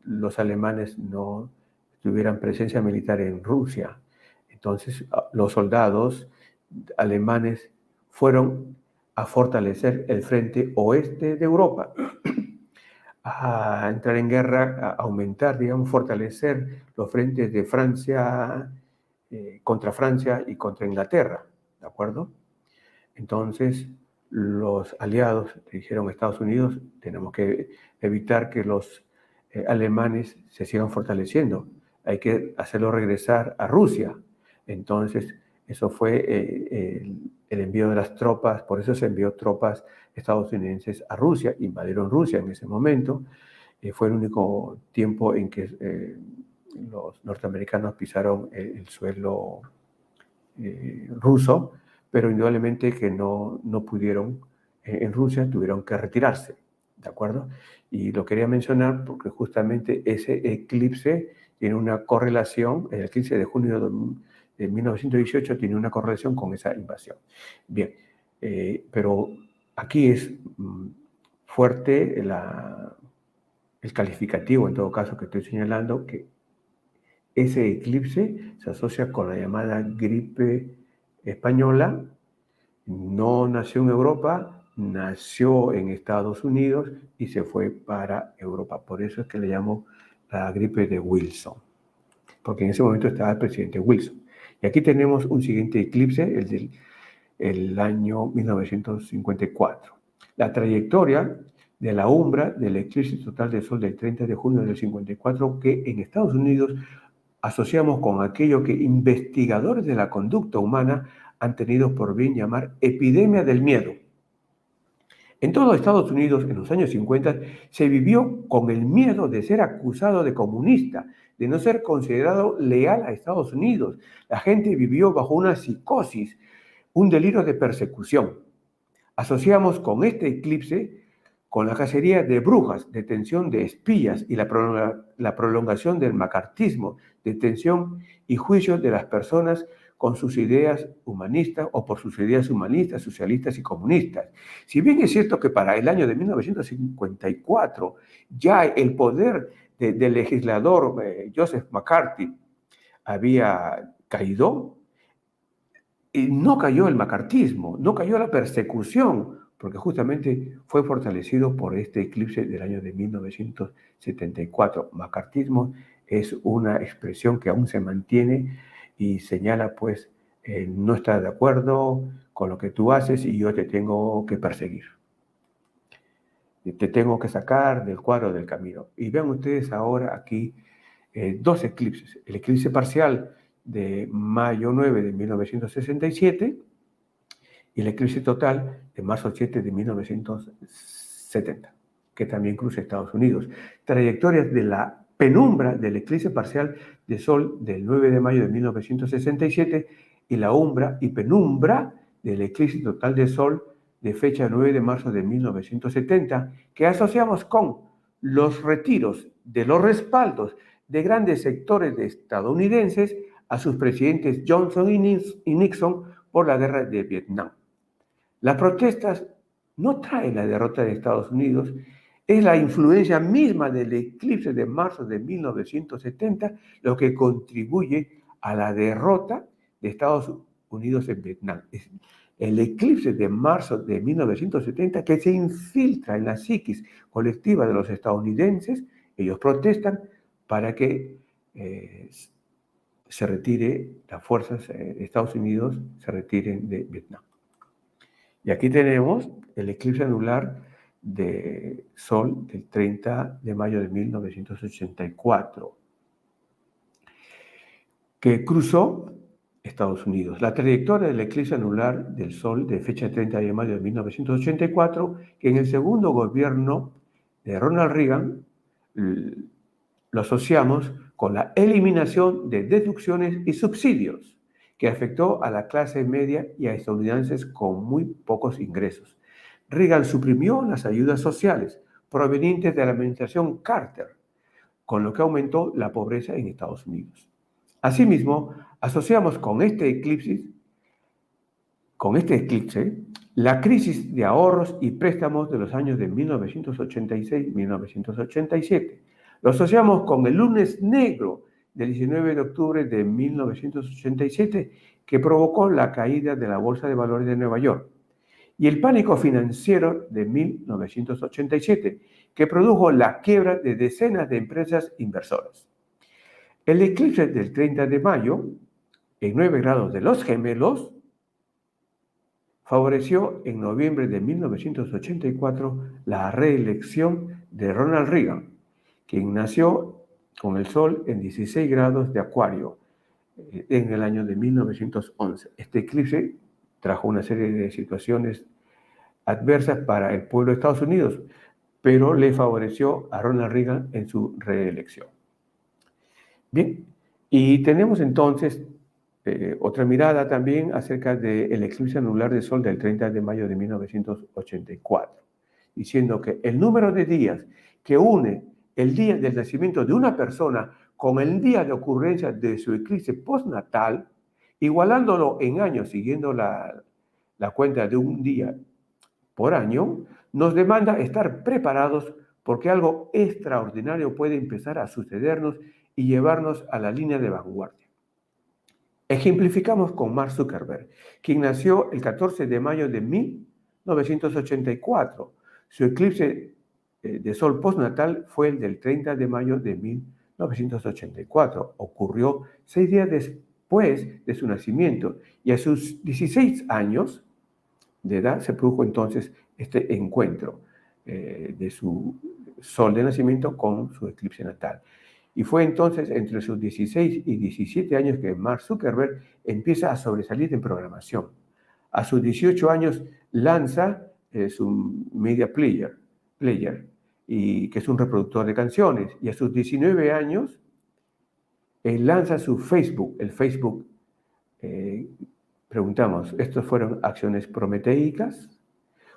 Speaker 1: los alemanes no tuvieran presencia militar en Rusia. Entonces los soldados alemanes fueron a fortalecer el frente oeste de Europa, a entrar en guerra, a aumentar, digamos, fortalecer los frentes de Francia, contra Francia y contra Inglaterra, ¿de acuerdo? Entonces, los aliados dijeron a Estados Unidos, tenemos que evitar que los alemanes se sigan fortaleciendo, hay que hacerlo regresar a Rusia. Entonces, eso fue el envío de las tropas, por eso se envió tropas estadounidenses a Rusia, invadieron Rusia en ese momento. Fue el único tiempo en que los norteamericanos pisaron el suelo ruso, pero indudablemente que no pudieron en Rusia, tuvieron que retirarse, ¿de acuerdo? Y lo quería mencionar porque justamente ese eclipse tiene una correlación, el 15 de junio de 1918 tiene una correlación con esa invasión. Bien, pero aquí es fuerte el calificativo, en todo caso, que estoy señalando, que ese eclipse se asocia con la llamada gripe española. No nació en Europa, nació en Estados Unidos y se fue para Europa. Por eso es que le llamo la gripe de Wilson, porque en ese momento estaba el presidente Wilson. Y aquí tenemos un siguiente eclipse, el del año 1954. La trayectoria de la umbra del eclipse total de sol del 30 de junio del 54, que en Estados Unidos asociamos con aquello que investigadores de la conducta humana han tenido por bien llamar epidemia del miedo. En todo Estados Unidos, en los años 50, se vivió con el miedo de ser acusado de comunista, de no ser considerado leal a Estados Unidos. La gente vivió bajo una psicosis, un delirio de persecución. Asociamos con este eclipse con la cacería de brujas, detención de espías y la prolongación del macartismo, detención y juicio de las personas con sus ideas humanistas o por sus ideas humanistas, socialistas y comunistas. Si bien es cierto que para el año de 1954 ya el poder del legislador Joseph McCarthy había caído, y no cayó el macartismo, no cayó la persecución, porque justamente fue fortalecido por este eclipse del año de 1974. Macartismo es una expresión que aún se mantiene y señala, pues, no estar de acuerdo con lo que tú haces y yo te tengo que perseguir. Te tengo que sacar del cuadro del camino. Y vean ustedes ahora aquí dos eclipses. El eclipse parcial de mayo 9 de 1967 y el eclipse total de marzo 7 de 1970, que también cruza Estados Unidos. Trayectorias de la penumbra del eclipse parcial de sol del 9 de mayo de 1967 y la umbra y penumbra del eclipse total de sol de fecha 9 de marzo de 1970, que asociamos con los retiros de los respaldos de grandes sectores de estadounidenses a sus presidentes Johnson y Nixon por la guerra de Vietnam. Las protestas no traen la derrota de Estados Unidos, es la influencia misma del eclipse de marzo de 1970 lo que contribuye a la derrota de Estados Unidos en Vietnam. Es el eclipse de marzo de 1970 que se infiltra en la psiquis colectiva de los estadounidenses. Ellos protestan para que se retire, las fuerzas de Estados Unidos se retiren de Vietnam. Y aquí tenemos el eclipse anular de sol del 30 de mayo de 1984, que cruzó Estados Unidos. La trayectoria del eclipse anular del sol de fecha 30 de mayo de 1984, que en el segundo gobierno de Ronald Reagan lo asociamos con la eliminación de deducciones y subsidios, que afectó a la clase media y a estadounidenses con muy pocos ingresos. Reagan suprimió las ayudas sociales, provenientes de la administración Carter, con lo que aumentó la pobreza en Estados Unidos. Asimismo, asociamos con este eclipse la crisis de ahorros y préstamos de los años de 1986-1987. Lo asociamos con el lunes negro del 19 de octubre de 1987, que provocó la caída de la Bolsa de Valores de Nueva York, y el pánico financiero de 1987, que produjo la quiebra de decenas de empresas inversoras. El eclipse del 30 de mayo, en 9 grados de los Gemelos, favoreció en noviembre de 1984 la reelección de Ronald Reagan, quien nació con el Sol en 16 grados de Acuario en el año de 1911. Este eclipse trajo una serie de situaciones adversas para el pueblo de Estados Unidos, pero le favoreció a Ronald Reagan en su reelección. Bien, y tenemos entonces otra mirada también acerca del eclipse anular de Sol del 30 de mayo de 1984, diciendo que el número de días que une el día del nacimiento de una persona con el día de ocurrencia de su eclipse postnatal, igualándolo en años, siguiendo la cuenta de un día por año, nos demanda estar preparados porque algo extraordinario puede empezar a sucedernos y llevarnos a la línea de vanguardia. Ejemplificamos con Mark Zuckerberg, quien nació el 14 de mayo de 1984. Su eclipse de Sol postnatal fue el del 30 de mayo de 1984. Ocurrió 6 días después de su nacimiento y a sus 16 años de edad se produjo entonces este encuentro de su Sol de nacimiento con su eclipse natal. Y fue entonces entre sus 16 y 17 años que Mark Zuckerberg empieza a sobresalir en programación. A sus 18 años lanza su Media Player, y que es un reproductor de canciones. Y a sus 19 años lanza su Facebook, el Facebook. Preguntamos, ¿estos fueron acciones prometeicas?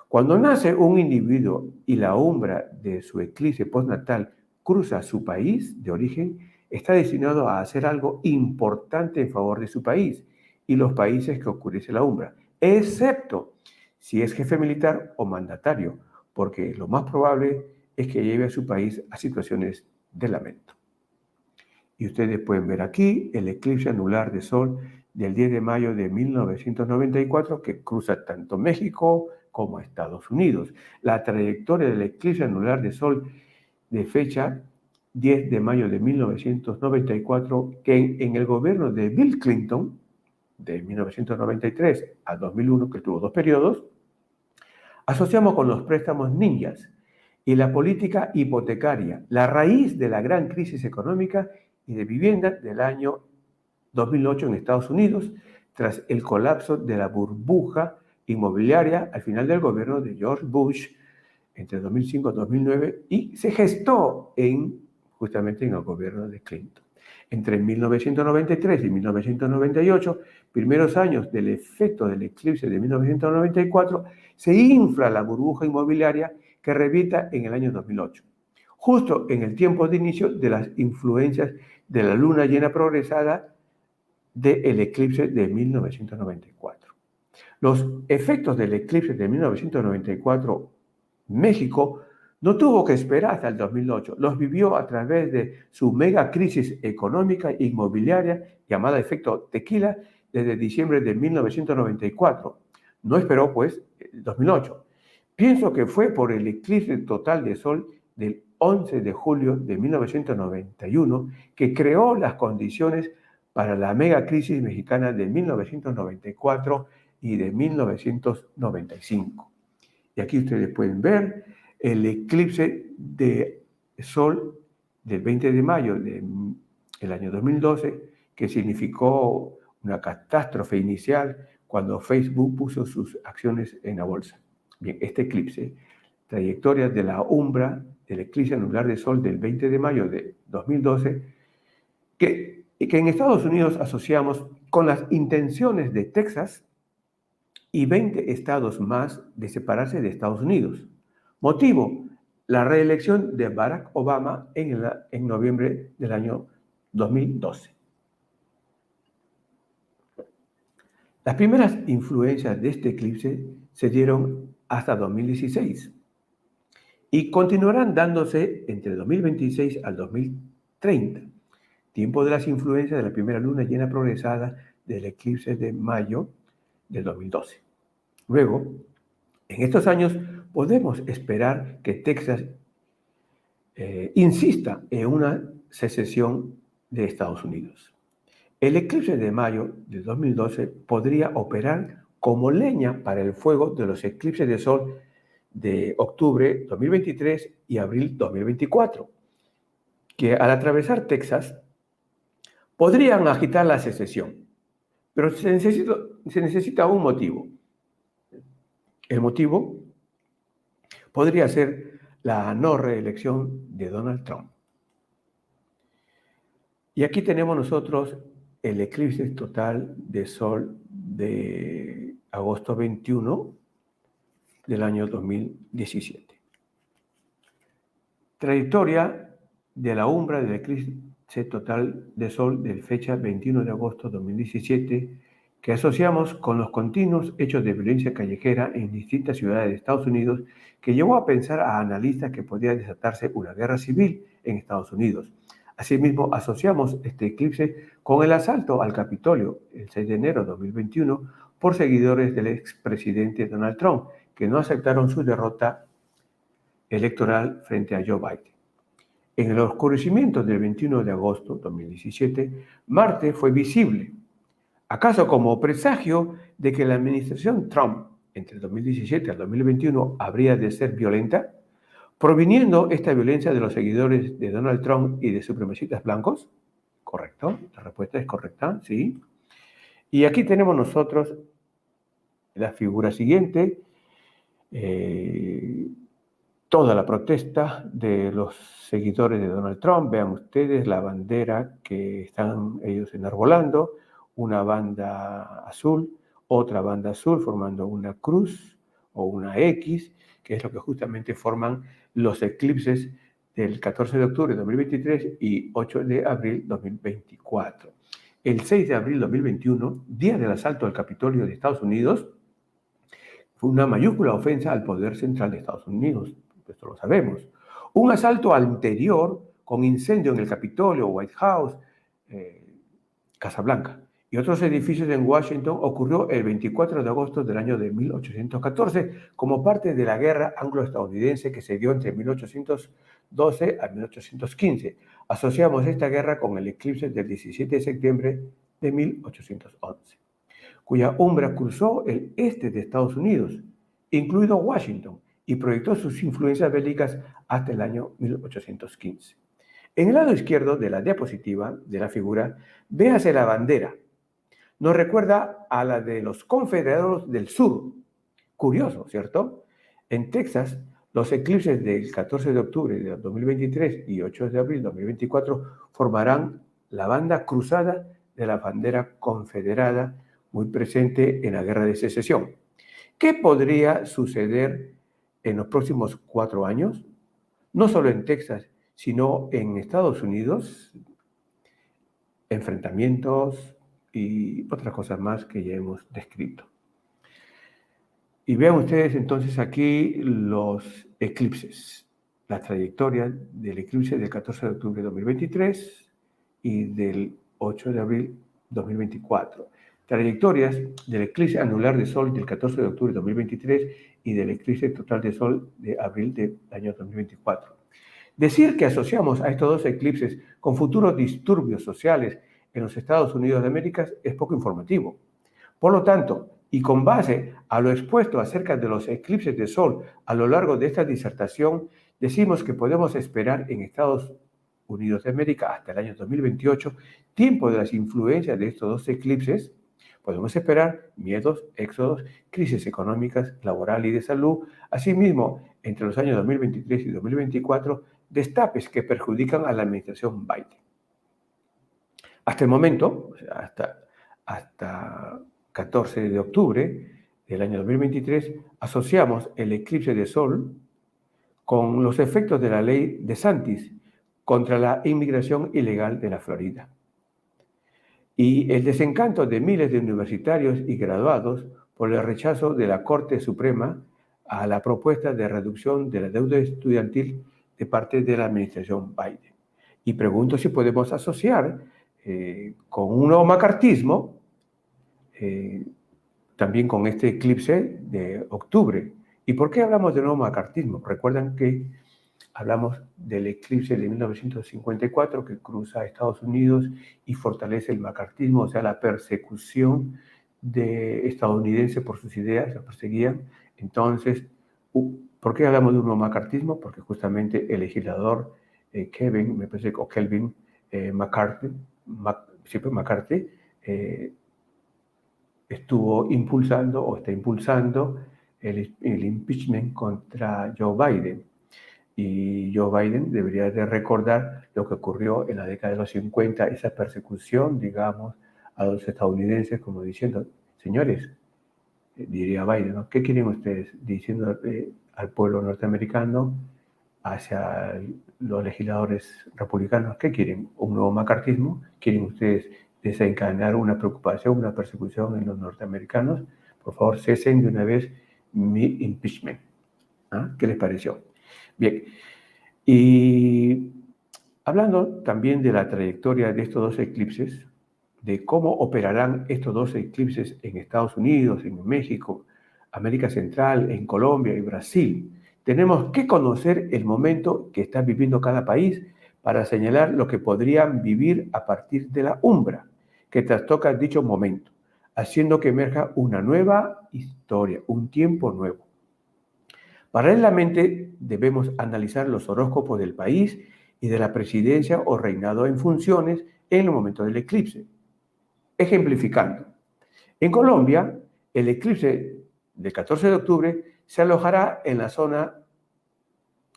Speaker 1: Cuando nace un individuo y la umbra de su eclipse postnatal cruza su país de origen, está destinado a hacer algo importante en favor de su país y los países que oscurece la umbra, excepto si es jefe militar o mandatario, porque lo más probable es que lleve a su país a situaciones de lamento. Y ustedes pueden ver aquí el eclipse anular de Sol del 10 de mayo de 1994 que cruza tanto México como Estados Unidos. La trayectoria del eclipse anular de Sol de fecha 10 de mayo de 1994, que en el gobierno de Bill Clinton, de 1993 a 2001, que tuvo 2 periodos, asociamos con los préstamos ninjas y la política hipotecaria, la raíz de la gran crisis económica y de vivienda del año 2008 en Estados Unidos, tras el colapso de la burbuja inmobiliaria al final del gobierno de George Bush entre 2005 y 2009 y se gestó justamente en el gobierno de Clinton. Entre 1993 y 1998, primeros años del efecto del eclipse de 1994, se infla la burbuja inmobiliaria que revienta en el año 2008, justo en el tiempo de inicio de las influencias de la luna llena progresada del eclipse de 1994. Los efectos del eclipse de 1994, México no tuvo que esperar hasta el 2008, los vivió a través de su mega crisis económica e inmobiliaria llamada efecto tequila desde diciembre de 1994. No esperó pues el 2008. Pienso que fue por el eclipse total de Sol del 11 de julio de 1991 que creó las condiciones para la mega crisis mexicana de 1994 y de 1995. Y aquí ustedes pueden ver el eclipse de Sol del 20 de mayo del año 2012, que significó una catástrofe inicial cuando Facebook puso sus acciones en la bolsa. Bien, este eclipse, trayectoria de la umbra del eclipse anular de Sol del 20 de mayo de 2012, que en Estados Unidos asociamos con las intenciones de Texas y 20 estados más de separarse de Estados Unidos. Motivo, la reelección de Barack Obama en noviembre del año 2012. Las primeras influencias de este eclipse se dieron hasta 2016 y continuarán dándose entre el 2026 al 2030, tiempo de las influencias de la primera luna llena progresada del eclipse de mayo del 2012. Luego, en estos años podemos esperar que Texas insista en una secesión de Estados Unidos. El eclipse de mayo del 2012 podría operar como leña para el fuego de los eclipses de sol de octubre 2023 y abril 2024, que al atravesar Texas podrían agitar la secesión, pero se necesita un motivo. El motivo podría ser la no reelección de Donald Trump. Y aquí tenemos nosotros el eclipse total de sol de agosto 21 del año 2017. Trayectoria de la umbra del eclipse total de sol de fecha 21 de agosto 2017 que asociamos con los continuos hechos de violencia callejera en distintas ciudades de Estados Unidos que llevó a pensar a analistas que podría desatarse una guerra civil en Estados Unidos. Asimismo, asociamos este eclipse con el asalto al Capitolio el 6 de enero de 2021 por seguidores del expresidente Donald Trump, que no aceptaron su derrota electoral frente a Joe Biden. En el oscurecimiento del 21 de agosto de 2017, Marte fue visible. ¿Acaso como presagio de que la administración Trump entre el 2017 al 2021 habría de ser violenta? ¿Proviniendo esta violencia de los seguidores de Donald Trump y de supremacistas blancos? ¿Correcto? La respuesta es correcta, sí. Y aquí tenemos nosotros la figura siguiente, toda la protesta de los seguidores de Donald Trump. Vean ustedes la bandera que están ellos enarbolando, una banda azul, otra banda azul formando una cruz o una X, que es lo que justamente forman los eclipses del 14 de octubre de 2023 y 8 de abril de 2024. El 6 de abril de 2021, día del asalto al Capitolio de Estados Unidos, fue una mayúscula ofensa al poder central de Estados Unidos, esto lo sabemos. Un asalto anterior con incendio en el Capitolio, White House, Casa Blanca y otros edificios en Washington ocurrió el 24 de agosto del año de 1814 como parte de la guerra anglo-estadounidense que se dio entre 1812 a 1815. Asociamos esta guerra con el eclipse del 17 de septiembre de 1811, cuya umbra cruzó el este de Estados Unidos, incluido Washington, y proyectó sus influencias bélicas hasta el año 1815. En el lado izquierdo de la diapositiva de la figura, véase la bandera. Nos recuerda a la de los Confederados del Sur. Curioso, ¿cierto? En Texas, los eclipses del 14 de octubre de 2023 y 8 de abril de 2024 formarán la banda cruzada de la bandera confederada, muy presente en la Guerra de Secesión. ¿Qué podría suceder en los próximos 4 años? No solo en Texas, sino en Estados Unidos, enfrentamientos y otras cosas más que ya hemos descrito. Y vean ustedes entonces aquí los eclipses, la trayectoria del eclipse del 14 de octubre de 2023 y del 8 de abril 2024. Trayectorias del eclipse anular de sol del 14 de octubre de 2023 y del eclipse total de sol de abril del año 2024. Decir que asociamos a estos dos eclipses con futuros disturbios sociales en los Estados Unidos de América es poco informativo. Por lo tanto, y con base a lo expuesto acerca de los eclipses de sol a lo largo de esta disertación, decimos que podemos esperar en Estados Unidos de América hasta el año 2028, tiempo de las influencias de estos dos eclipses, podemos esperar miedos, éxodos, crisis económicas, laboral y de salud. Asimismo, entre los años 2023 y 2024, destapes que perjudican a la administración Biden. Hasta el momento, o sea, hasta 14 de octubre del año 2023, asociamos el eclipse de sol con los efectos de la ley DeSantis contra la inmigración ilegal de la Florida. Y el desencanto de miles de universitarios y graduados por el rechazo de la Corte Suprema a la propuesta de reducción de la deuda estudiantil de parte de la administración Biden. Y pregunto si podemos asociar con un nuevo macartismo, también con este eclipse de octubre. ¿Y por qué hablamos de nuevo macartismo? Recuerdan que hablamos del eclipse de 1954 que cruza Estados Unidos y fortalece el macartismo, o sea, la persecución de estadounidenses por sus ideas, los perseguían. Entonces, ¿por qué hablamos de un nuevo macartismo? Porque justamente el legislador Kevin, me parece, o Kelvin McCarthy, estuvo impulsando o está impulsando el impeachment contra Joe Biden. Y Joe Biden debería de recordar lo que ocurrió en la década de los 50, esa persecución, digamos, a los estadounidenses, como diciendo, señores, diría Biden, ¿no? ¿Qué quieren ustedes? Diciendo al pueblo norteamericano, hacia los legisladores republicanos, ¿qué quieren? ¿Un nuevo macartismo? ¿Quieren ustedes desencadenar una preocupación, una persecución en los norteamericanos? Por favor, cesen de una vez mi impeachment. ¿Ah? ¿Qué les pareció? Bien, y hablando también de la trayectoria de estos dos eclipses, de cómo operarán estos dos eclipses en Estados Unidos, en México, América Central, en Colombia y Brasil, tenemos que conocer el momento que está viviendo cada país para señalar lo que podrían vivir a partir de la umbra que trastoca dicho momento, haciendo que emerja una nueva historia, un tiempo nuevo. Paralelamente, debemos analizar los horóscopos del país y de la presidencia o reinado en funciones en el momento del eclipse. Ejemplificando, en Colombia, el eclipse del 14 de octubre se alojará en la zona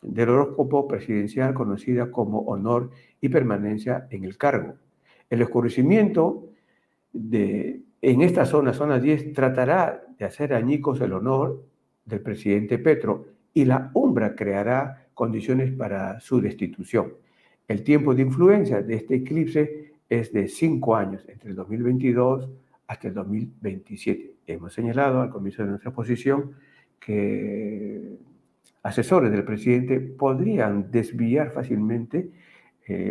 Speaker 1: del horóscopo presidencial conocida como honor y permanencia en el cargo. El oscurecimiento en esta zona 10, tratará de hacer añicos el honor del presidente Petro y la umbra creará condiciones para su destitución. El tiempo de influencia de este eclipse es de 5 años, entre el 2022 hasta el 2027. Hemos señalado al comienzo de nuestra exposición que asesores del presidente podrían desviar fácilmente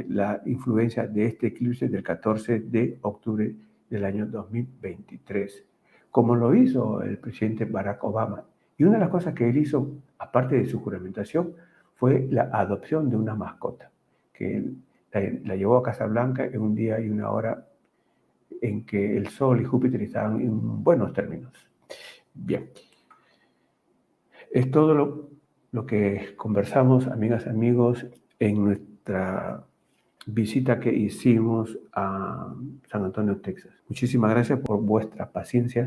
Speaker 1: la influencia de este eclipse del 14 de octubre del año 2023, como lo hizo el presidente Barack Obama. Y una de las cosas que él hizo, aparte de su juramentación, fue la adopción de una mascota, que la llevó a Casa Blanca en un día y una hora en que el Sol y Júpiter estaban en buenos términos. Bien, es todo lo que conversamos, amigas y amigos, en nuestra visita que hicimos a San Antonio, Texas. Muchísimas gracias por vuestra paciencia